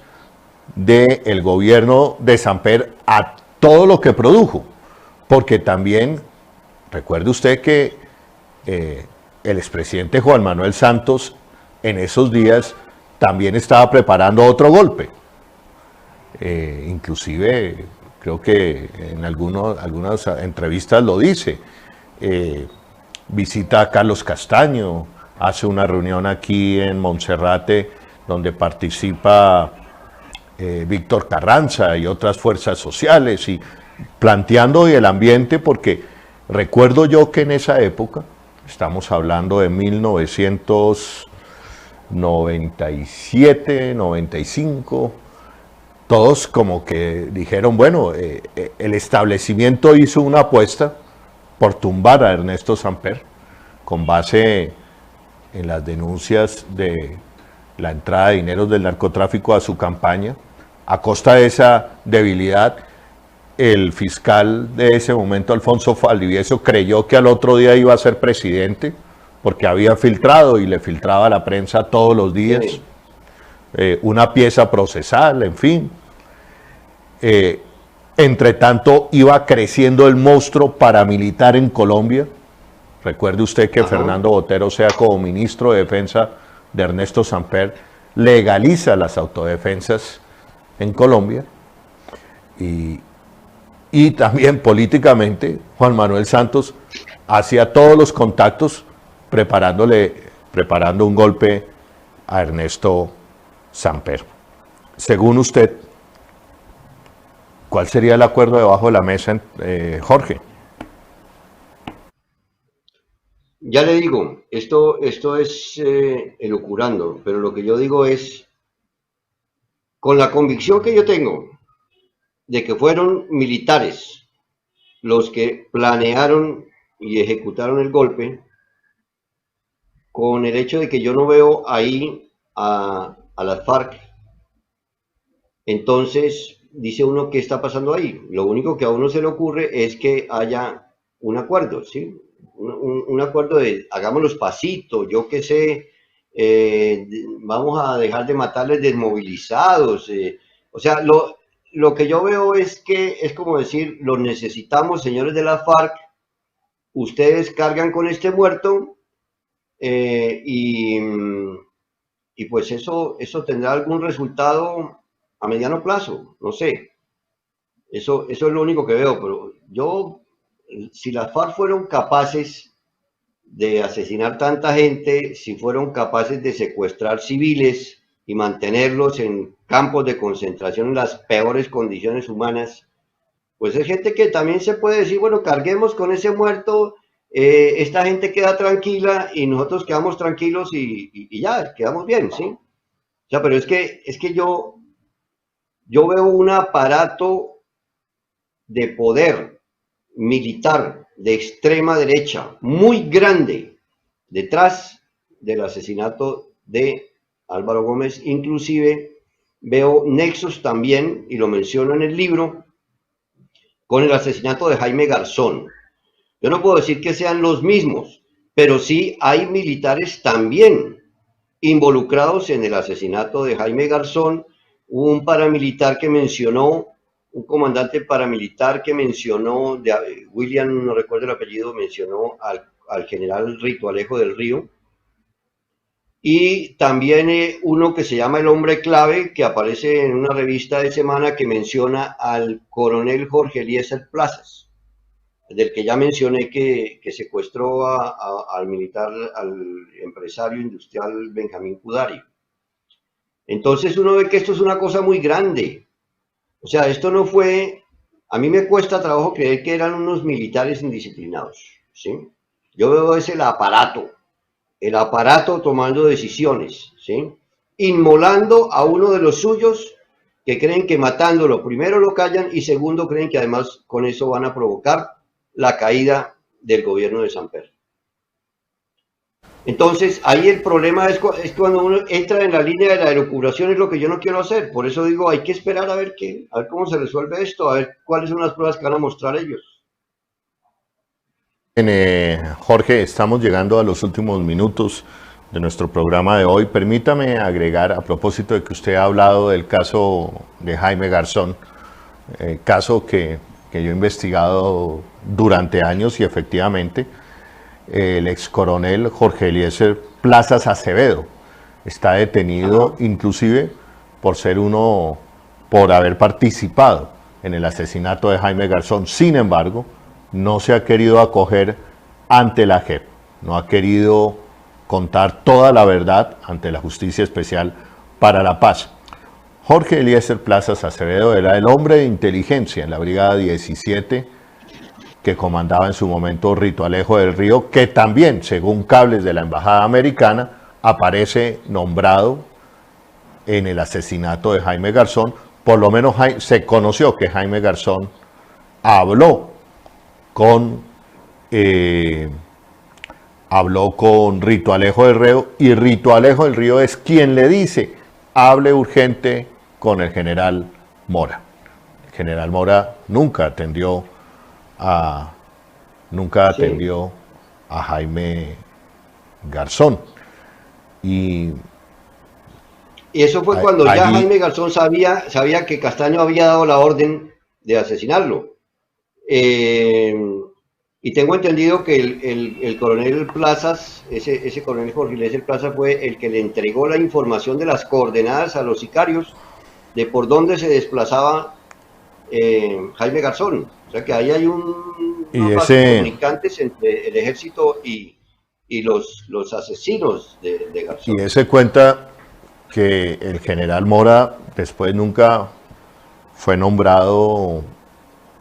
del gobierno de Samper a todo lo que produjo, porque también recuerde usted que el expresidente Juan Manuel Santos en esos días también estaba preparando otro golpe. Inclusive creo que en algunas entrevistas lo dice. Visita a Carlos Castaño, hace una reunión aquí en Monserrate donde participa Víctor Carranza y otras fuerzas sociales, y planteando el ambiente, porque recuerdo yo que en esa época, estamos hablando de 1997, 95, todos como que dijeron, bueno, el establecimiento hizo una apuesta por tumbar a Ernesto Samper con base en las denuncias de la entrada de dineros del narcotráfico a su campaña. A costa de esa debilidad, el fiscal de ese momento, Alfonso Valdivieso, creyó que al otro día iba a ser presidente, porque había filtrado y le filtraba a la prensa todos los días una pieza procesal, en fin. Entre tanto, iba creciendo el monstruo paramilitar en Colombia. Recuerde usted que Fernando Botero, sea como ministro de Defensa de Ernesto Samper, legaliza las autodefensas en Colombia, y también políticamente Juan Manuel Santos hacía todos los contactos preparando un golpe a Ernesto Samper. Según usted, ¿cuál sería el acuerdo debajo de la mesa, Jorge? Ya le digo, esto es elucurando, pero lo que yo digo es, con la convicción que yo tengo de que fueron militares los que planearon y ejecutaron el golpe, con el hecho de que yo no veo ahí a las FARC, entonces dice uno qué está pasando ahí. Lo único que a uno se le ocurre es que haya un acuerdo, ¿sí? Un acuerdo de hagamos los pasitos, yo qué sé, vamos a dejar de matarles desmovilizados. O sea, lo que yo veo es que es como decir, los necesitamos, señores de la FARC, ustedes cargan con este muerto, eh, y, y pues eso tendrá algún resultado a mediano plazo, no sé. Eso es lo único que veo, pero yo, si las FARC fueron capaces de asesinar tanta gente, si fueron capaces de secuestrar civiles y mantenerlos en campos de concentración en las peores condiciones humanas, pues es gente que también se puede decir, bueno, carguemos con ese muerto, esta gente queda tranquila y nosotros quedamos tranquilos y ya, quedamos bien, ¿sí? O sea, pero es que yo veo un aparato de poder militar de extrema derecha muy grande detrás del asesinato de Álvaro Gómez. Inclusive veo nexos también, y lo menciono en el libro, con el asesinato de Jaime Garzón. Yo no puedo decir que sean los mismos, pero sí hay militares también involucrados en el asesinato de Jaime Garzón. Hubo un paramilitar que mencionó, un comandante paramilitar que mencionó, William, no recuerdo el apellido, mencionó al general Rito Alejo del Río. Y también uno que se llama El Hombre Clave, que aparece en una revista de semana que menciona al coronel Jorge Eliezer Plazas, del que ya mencioné que secuestró al militar, al empresario industrial Benjamín Cudari. Entonces uno ve que esto es una cosa muy grande. O sea, esto no fue, a mí me cuesta trabajo creer que eran unos militares indisciplinados, ¿sí? Yo veo es el aparato tomando decisiones, ¿sí? Inmolando a uno de los suyos que creen que matándolo, primero lo callan y segundo creen que además con eso van a provocar la caída del gobierno de Samper. Entonces, ahí el problema es cuando uno entra en la línea de la elucubración, es lo que yo no quiero hacer. Por eso digo, hay que esperar a ver a ver cómo se resuelve esto, a ver cuáles son las pruebas que van a mostrar ellos. Jorge, estamos llegando a los últimos minutos de nuestro programa de hoy. Permítame agregar, a propósito de que usted ha hablado del caso de Jaime Garzón, caso que yo he investigado durante años, y efectivamente el ex coronel Jorge Eliezer Plazas Acevedo está detenido inclusive por haber participado en el asesinato de Jaime Garzón. Sin embargo, no se ha querido acoger ante la JEP, no ha querido contar toda la verdad ante la Justicia Especial para la Paz. Jorge Eliezer Plazas Acevedo era el hombre de inteligencia en la Brigada 17 que comandaba en su momento Rito Alejo del Río, que también, según cables de la Embajada Americana, aparece nombrado en el asesinato de Jaime Garzón. Por lo menos se conoció que Jaime Garzón habló con Rito Alejo del Río, y Rito Alejo del Río es quien le dice: hable urgente con el general Mora. El general Mora nunca atendió a Jaime Garzón. Y eso fue cuando ya Jaime Garzón sabía que Castaño había dado la orden de asesinarlo. Y tengo entendido que el coronel Plazas, ese coronel Jorge Eliezer Plazas, fue el que le entregó la información de las coordenadas a los sicarios de por dónde se desplazaba Jaime Garzón. O sea que ahí hay unos comunicantes entre el ejército y los asesinos de Garzón. Y ese cuenta que el general Mora después nunca fue nombrado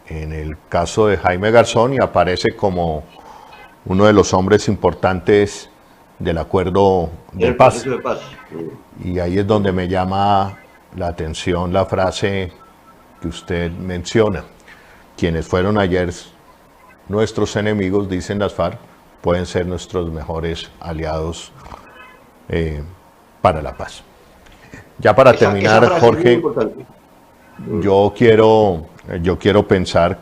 en el caso de Jaime Garzón, y aparece como uno de los hombres importantes del acuerdo de paz. Y ahí es donde me llama la atención la frase que usted menciona: quienes fueron ayer nuestros enemigos, dicen las FARC, pueden ser nuestros mejores aliados para la paz. Ya para terminar, Jorge, yo quiero pensar,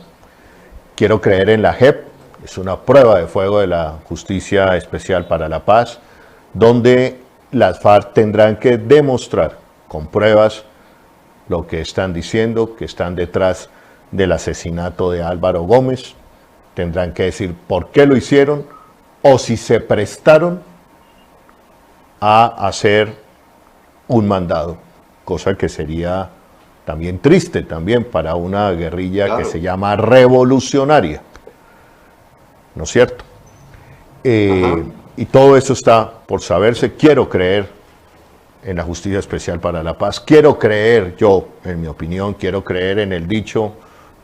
quiero creer en la JEP. Es una prueba de fuego de la Justicia Especial para la Paz, donde las FARC tendrán que demostrar con pruebas lo que están diciendo, que están detrás del asesinato de Álvaro Gómez. Tendrán que decir por qué lo hicieron, o si se prestaron a hacer un mandado, cosa que sería también triste también para una guerrilla que se llama revolucionaria, ¿no es cierto? Y todo eso está por saberse. Quiero creer en la Justicia Especial para la Paz. Quiero creer, yo, en mi opinión, quiero creer en el dicho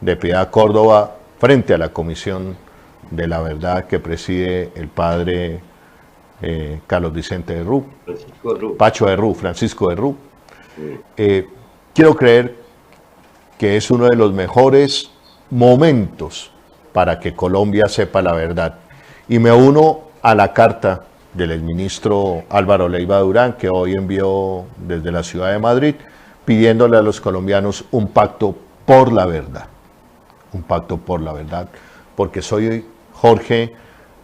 de Piedad Córdoba frente a la Comisión de la Verdad que preside el padre Carlos Vicente de Rú, Pacho de Rú, Francisco de Rú. Quiero creer que es uno de los mejores momentos para que Colombia sepa la verdad. Y me uno a la carta del exministro Álvaro Leiva Durán, que hoy envió desde la ciudad de Madrid, pidiéndole a los colombianos un pacto por la verdad. Un pacto por la verdad. Porque soy, Jorge,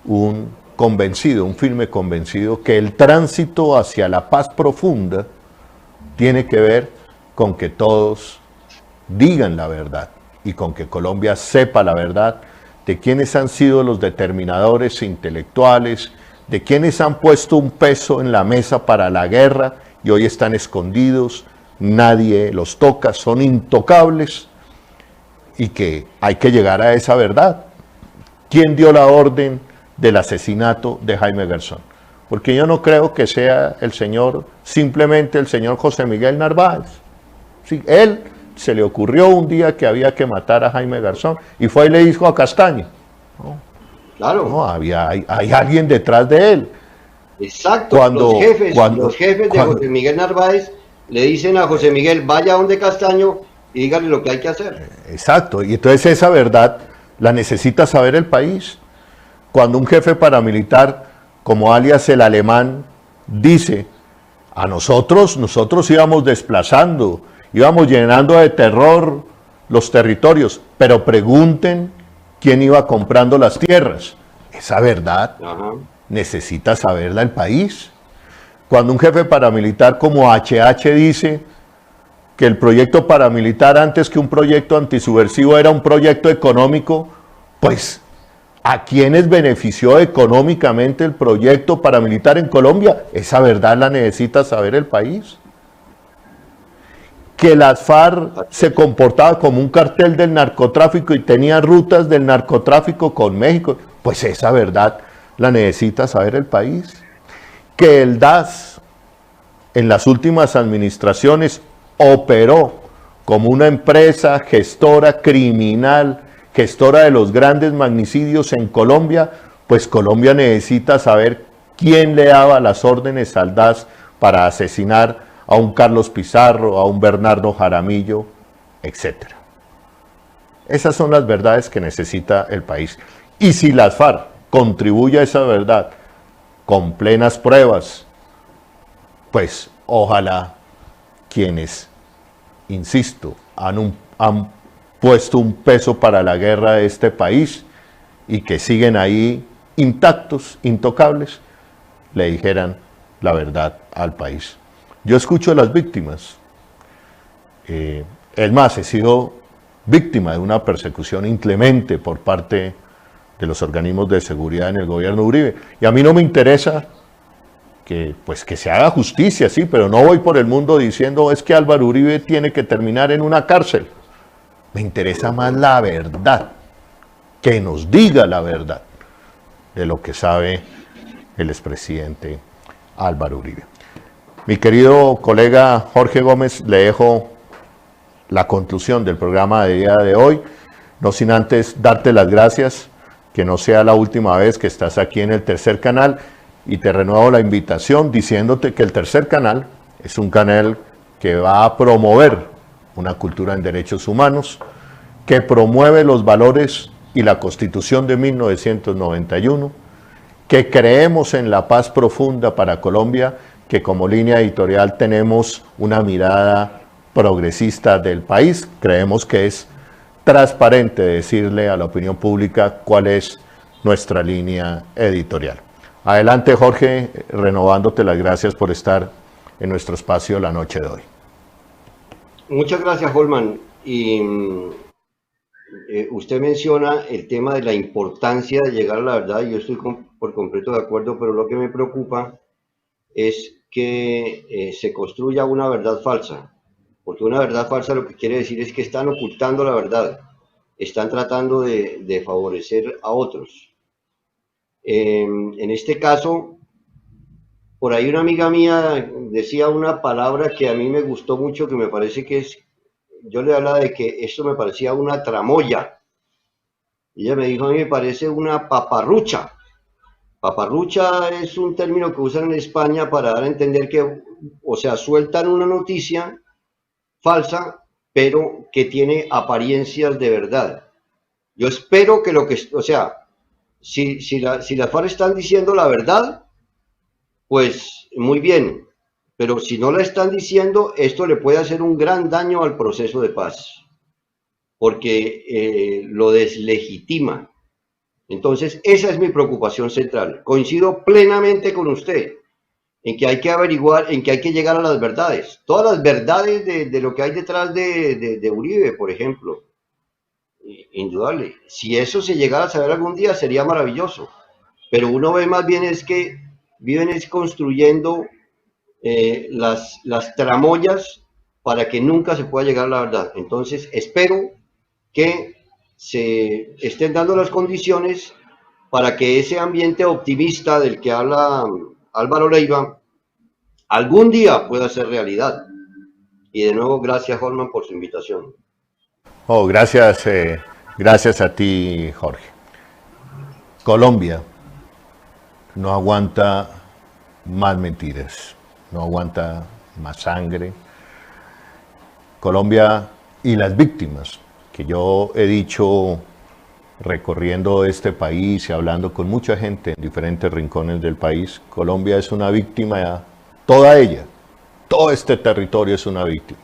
un convencido, un firme convencido, que el tránsito hacia la paz profunda tiene que ver con que todos digan la verdad y con que Colombia sepa la verdad de quiénes han sido los determinadores intelectuales, de quienes han puesto un peso en la mesa para la guerra y hoy están escondidos, nadie los toca, son intocables, y que hay que llegar a esa verdad. ¿Quién dio la orden del asesinato de Jaime Garzón? Porque yo no creo que sea el señor, simplemente el señor José Miguel Narváez. Sí, él se le ocurrió un día que había que matar a Jaime Garzón y fue y le dijo a Castaño. ¿No? Claro. No, hay alguien detrás de él. Exacto. Los jefes de José Miguel Narváez le dicen a José Miguel, vaya donde Castaño y dígale lo que hay que hacer. Exacto. Y entonces esa verdad la necesita saber el país. Cuando un jefe paramilitar, como alias el Alemán, dice, a nosotros íbamos desplazando, íbamos llenando de terror los territorios, pero pregunten quién iba comprando las tierras. Esa verdad necesita saberla el país. Cuando un jefe paramilitar como HH dice que el proyecto paramilitar, antes que un proyecto antisubversivo, era un proyecto económico, pues ¿a quiénes benefició económicamente el proyecto paramilitar en Colombia? Esa verdad la necesita saber el país. Que las FARC se comportaba como un cartel del narcotráfico y tenía rutas del narcotráfico con México, pues esa verdad la necesita saber el país. Que el DAS en las últimas administraciones operó como una empresa gestora criminal, gestora de los grandes magnicidios en Colombia, pues Colombia necesita saber quién le daba las órdenes al DAS para asesinar a un Carlos Pizarro, a un Bernardo Jaramillo, etc. Esas son las verdades que necesita el país. Y si las FARC contribuye a esa verdad con plenas pruebas, pues ojalá quienes, insisto, han puesto un peso para la guerra de este país y que siguen ahí intactos, intocables, le dijeran la verdad al país. Yo escucho a las víctimas. Es más, he sido víctima de una persecución inclemente por parte de los organismos de seguridad en el gobierno Uribe. Y a mí no me interesa que se haga justicia, sí, pero no voy por el mundo diciendo es que Álvaro Uribe tiene que terminar en una cárcel. Me interesa más la verdad, que nos diga la verdad de lo que sabe el expresidente Álvaro Uribe. Mi querido colega Jorge Gómez, le dejo la conclusión del programa de día de hoy, no sin antes darte las gracias, que no sea la última vez que estás aquí en el Tercer Canal, y te renuevo la invitación diciéndote que el Tercer Canal es un canal que va a promover una cultura en derechos humanos, que promueve los valores y la Constitución de 1991, que creemos en la paz profunda para Colombia, que como línea editorial tenemos una mirada progresista del país. Creemos que es transparente decirle a la opinión pública cuál es nuestra línea editorial. Adelante, Jorge, renovándote las gracias por estar en nuestro espacio la noche de hoy. Muchas gracias, Holman. Y usted menciona el tema de la importancia de llegar a la verdad. Yo estoy por completo de acuerdo, pero lo que me preocupa es que se construya una verdad falsa, porque una verdad falsa lo que quiere decir es que están ocultando la verdad, están tratando de favorecer a otros. En este caso, por ahí una amiga mía decía una palabra que a mí me gustó mucho, que me parece que es, yo le hablaba de que esto me parecía una tramoya, y ella me dijo, a mí me parece una paparrucha. Paparrucha es un término que usan en España para dar a entender que, o sea, sueltan una noticia falsa, pero que tiene apariencias de verdad. Yo espero que lo que, o sea, si las FARC están diciendo la verdad, pues muy bien, pero si no la están diciendo, esto le puede hacer un gran daño al proceso de paz, porque lo deslegitima. Entonces, esa es mi preocupación central. Coincido plenamente con usted en que hay que averiguar, en que hay que llegar a las verdades. Todas las verdades de lo que hay detrás de Uribe, por ejemplo. Indudable. Si eso se llegara a saber algún día, sería maravilloso. Pero uno ve más bien es que viven es construyendo las tramoyas para que nunca se pueda llegar a la verdad. Entonces, espero que se estén dando las condiciones para que ese ambiente optimista del que habla Álvaro Leiva algún día pueda ser realidad. Y de nuevo, gracias, Holman, por su invitación. Oh, gracias, gracias a ti, Jorge. Colombia no aguanta más mentiras, no aguanta más sangre. Colombia y las víctimas, que yo he dicho recorriendo este país y hablando con mucha gente en diferentes rincones del país, Colombia es una víctima, toda ella, todo este territorio es una víctima.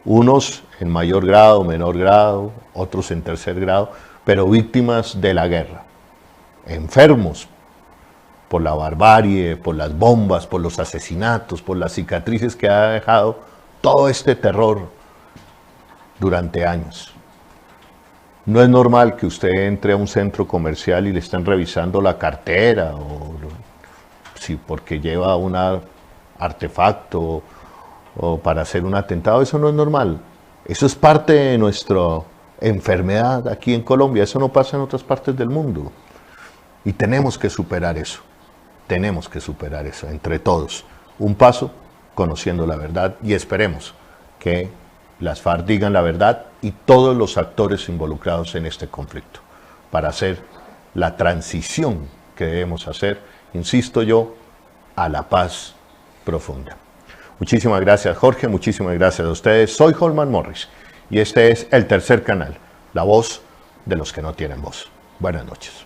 Unos en mayor grado, menor grado, otros en tercer grado, pero víctimas de la guerra, enfermos por la barbarie, por las bombas, por los asesinatos, por las cicatrices que ha dejado todo este terror durante años. No es normal que usted entre a un centro comercial y le estén revisando la cartera o si porque lleva un artefacto o para hacer un atentado. Eso no es normal. Eso es parte de nuestra enfermedad aquí en Colombia. Eso no pasa en otras partes del mundo. Y tenemos que superar eso. Tenemos que superar eso entre todos. Un paso conociendo la verdad y esperemos que las FARC digan la verdad y todos los actores involucrados en este conflicto para hacer la transición que debemos hacer, insisto yo, a la paz profunda. Muchísimas gracias, Jorge, muchísimas gracias a ustedes. Soy Holman Morris y este es El Tercer Canal, la voz de los que no tienen voz. Buenas noches.